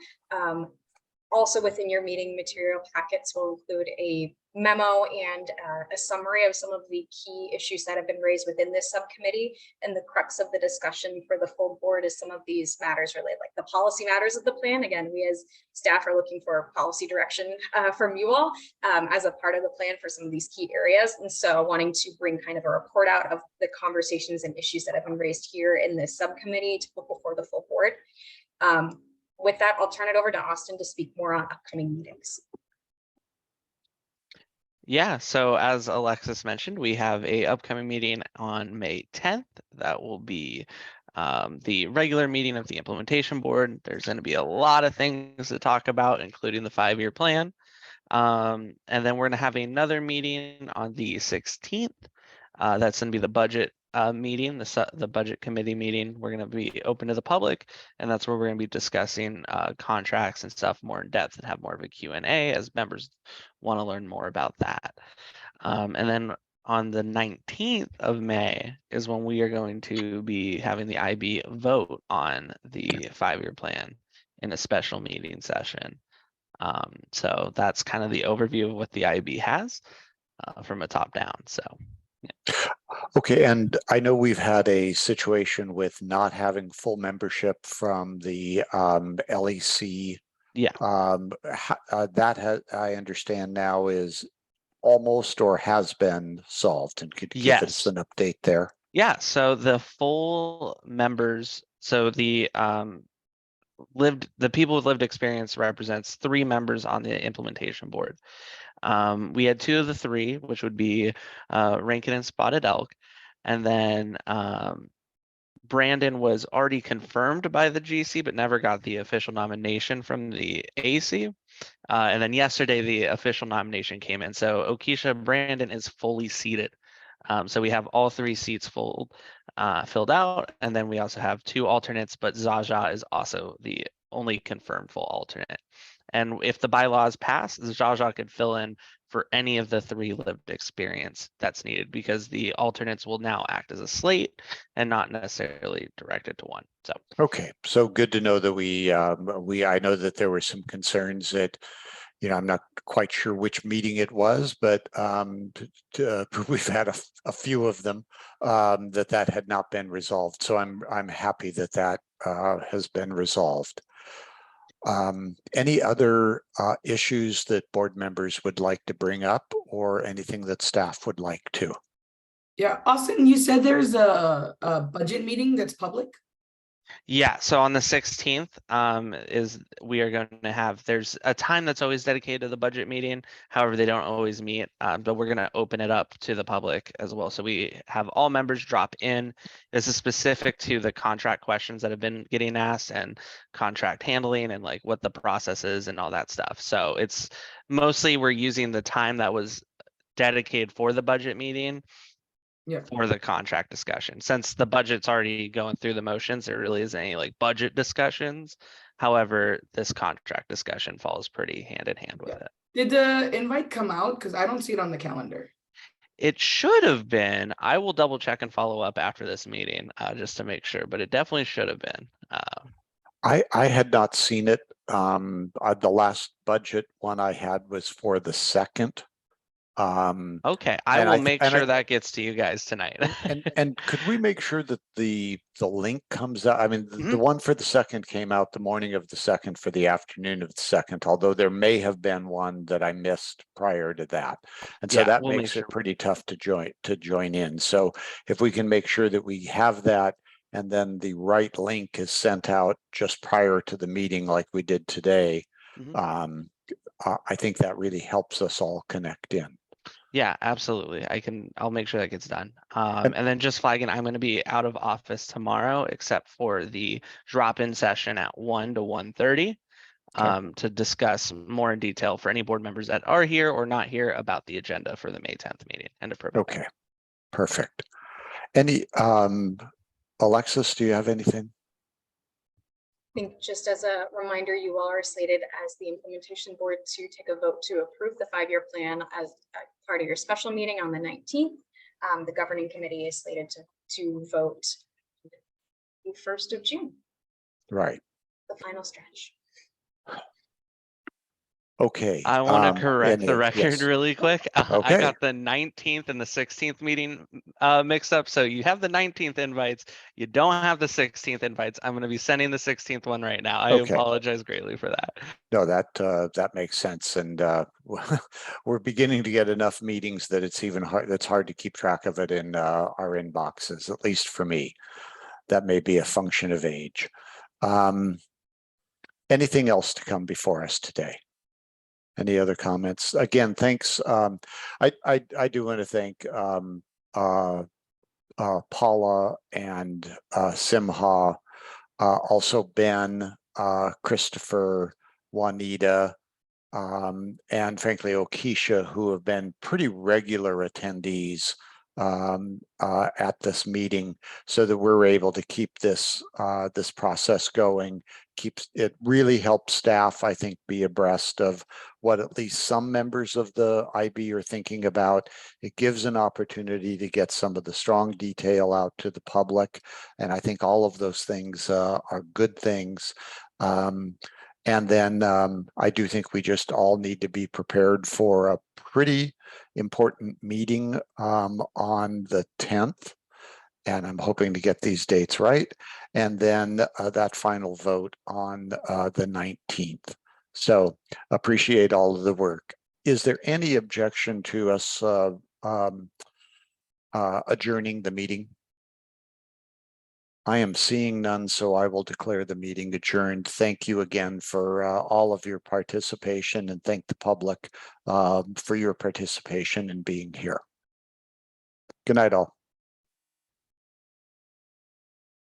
Also within your meeting material packets will include a memo and a summary of some of the key issues that have been raised within this subcommittee. And the crux of the discussion for the full board is some of these matters related, like the policy matters of the plan. Again, we as staff are looking for policy direction from you all as a part of the plan for some of these key areas. And so wanting to bring kind of a report out of the conversations and issues that have been raised here in this subcommittee to put before the full board. With that, I'll turn it over to Austin to speak more on upcoming meetings. Yeah, so as Alexis mentioned, we have a upcoming meeting on May 10th. That will be the regular meeting of the implementation board. There's going to be a lot of things to talk about, including the 5-year plan. And then we're going to have another meeting on the 16th. That's going to be the budget meeting, the budget committee meeting. We're going to be open to the public, and that's where we're going to be discussing contracts and stuff more in depth and have more of a Q&A as members want to learn more about that. And then on the 19th of May is when we are going to be having the IB vote on the 5-year plan in a special meeting session. So that's kind of the overview of what the IB has from a top down. So. Yeah. Okay, and I know we've had a situation with not having full membership from the LEC. Yeah. That has, I understand now, is almost or has been solved. And could you give us an update there? Yeah. So the full members. So the people with lived experience represents 3 members on the implementation board. We had 2 of the 3, which would be Rankin and Spotted Elk. And then Brandon was already confirmed by the GC, but never got the official nomination from the AC. And then yesterday, the official nomination came in. So Okisha Brandon is fully seated. So we have all 3 seats filled out. And then we also have 2 alternates, but Zaja is also the only confirmed full alternate. And if the bylaws pass, Zaja could fill in for any of the 3 lived experience that's needed, because the alternates will now act as a slate and not necessarily directed to one. So okay, so good to know that I know that there were some concerns that, you know, I'm not quite sure which meeting it was, but we've had a few of them that had not been resolved. So I'm happy that has been resolved. Any other issues that board members would like to bring up, or anything that staff would like to? Yeah, Austin, you said there's a budget meeting that's public? yeah, so on the 16th we are going to have, there's a time that's always dedicated to the budget meeting. However, they don't always meet, but we're going to open it up to the public as well. So we have all members drop in. This is specific to the contract questions that have been getting asked and contract handling and like what the process is and all that stuff. So it's mostly we're using the time that was dedicated for the budget meeting for the contract discussion. Since the budget's already going through the motions, there really isn't any like budget discussions. However, this contract discussion falls pretty hand in hand with it. Did the invite come out? Because I don't see it on the calendar. It should have been. I will double check and follow up after this meeting just to make sure, but it definitely should have been. I had not seen it. The last budget one I had was for the 2nd. Okay, I will make sure that gets to you guys tonight. and could we make sure that the link comes out? I mean, the one for the 2nd came out the morning of the 2nd for the afternoon of the 2nd, although there may have been one that I missed prior to that. And so that makes it pretty tough to join in. So if we can make sure that we have that, and then the right link is sent out just prior to the meeting like we did today, I think that really helps us all connect in. Yeah, absolutely. I'll make sure that gets done. And- And then just flagging, I'm going to be out of office tomorrow, except for the drop-in session at 1 to 1:30 to discuss more in detail for any board members that are here or not here about the agenda for the May 10th meeting and approve it. Okay, perfect. Any, Alexis, do you have anything? I think just as a reminder, you all are slated as the implementation board to take a vote to approve the 5-year plan as a part of your special meeting on the 19th. The governing committee is slated to vote the 1st of June, Right, the final stretch. okay. I want to correct any the of- record yes. really quick. I Okay. got the 19th and the 16th meeting mixed up. So you have the 19th invites. You don't have the 16th invites. I'm going to be sending the 16th one right now. I Okay. apologize greatly for that. No, that makes sense. And we're beginning to get enough meetings that it's even hard, that's hard to keep track of it in our inboxes, at least for me. That may be a function of age. Anything else to come before us today? Any other comments? Again, thanks. I do want to thank Paula and Simha, also Ben, Christopher, Juanita, and frankly, Okisha, who have been pretty regular attendees at this meeting, so that we're able to keep this this process going. It really helps staff, I think, be abreast of what at least some members of the IB are thinking about. It gives an opportunity to get some of the strong detail out to the public, and I think all of those things are good things. And then I do think we just all need to be prepared for a pretty important meeting on the 10th. And I'm hoping to get these dates right. And then that final vote on the 19th. So appreciate all of the work. Is there any objection to us adjourning the meeting? I am seeing none, so I will declare the meeting adjourned. Thank you again for all of your participation, and thank the public for your participation in being here. Good night, all.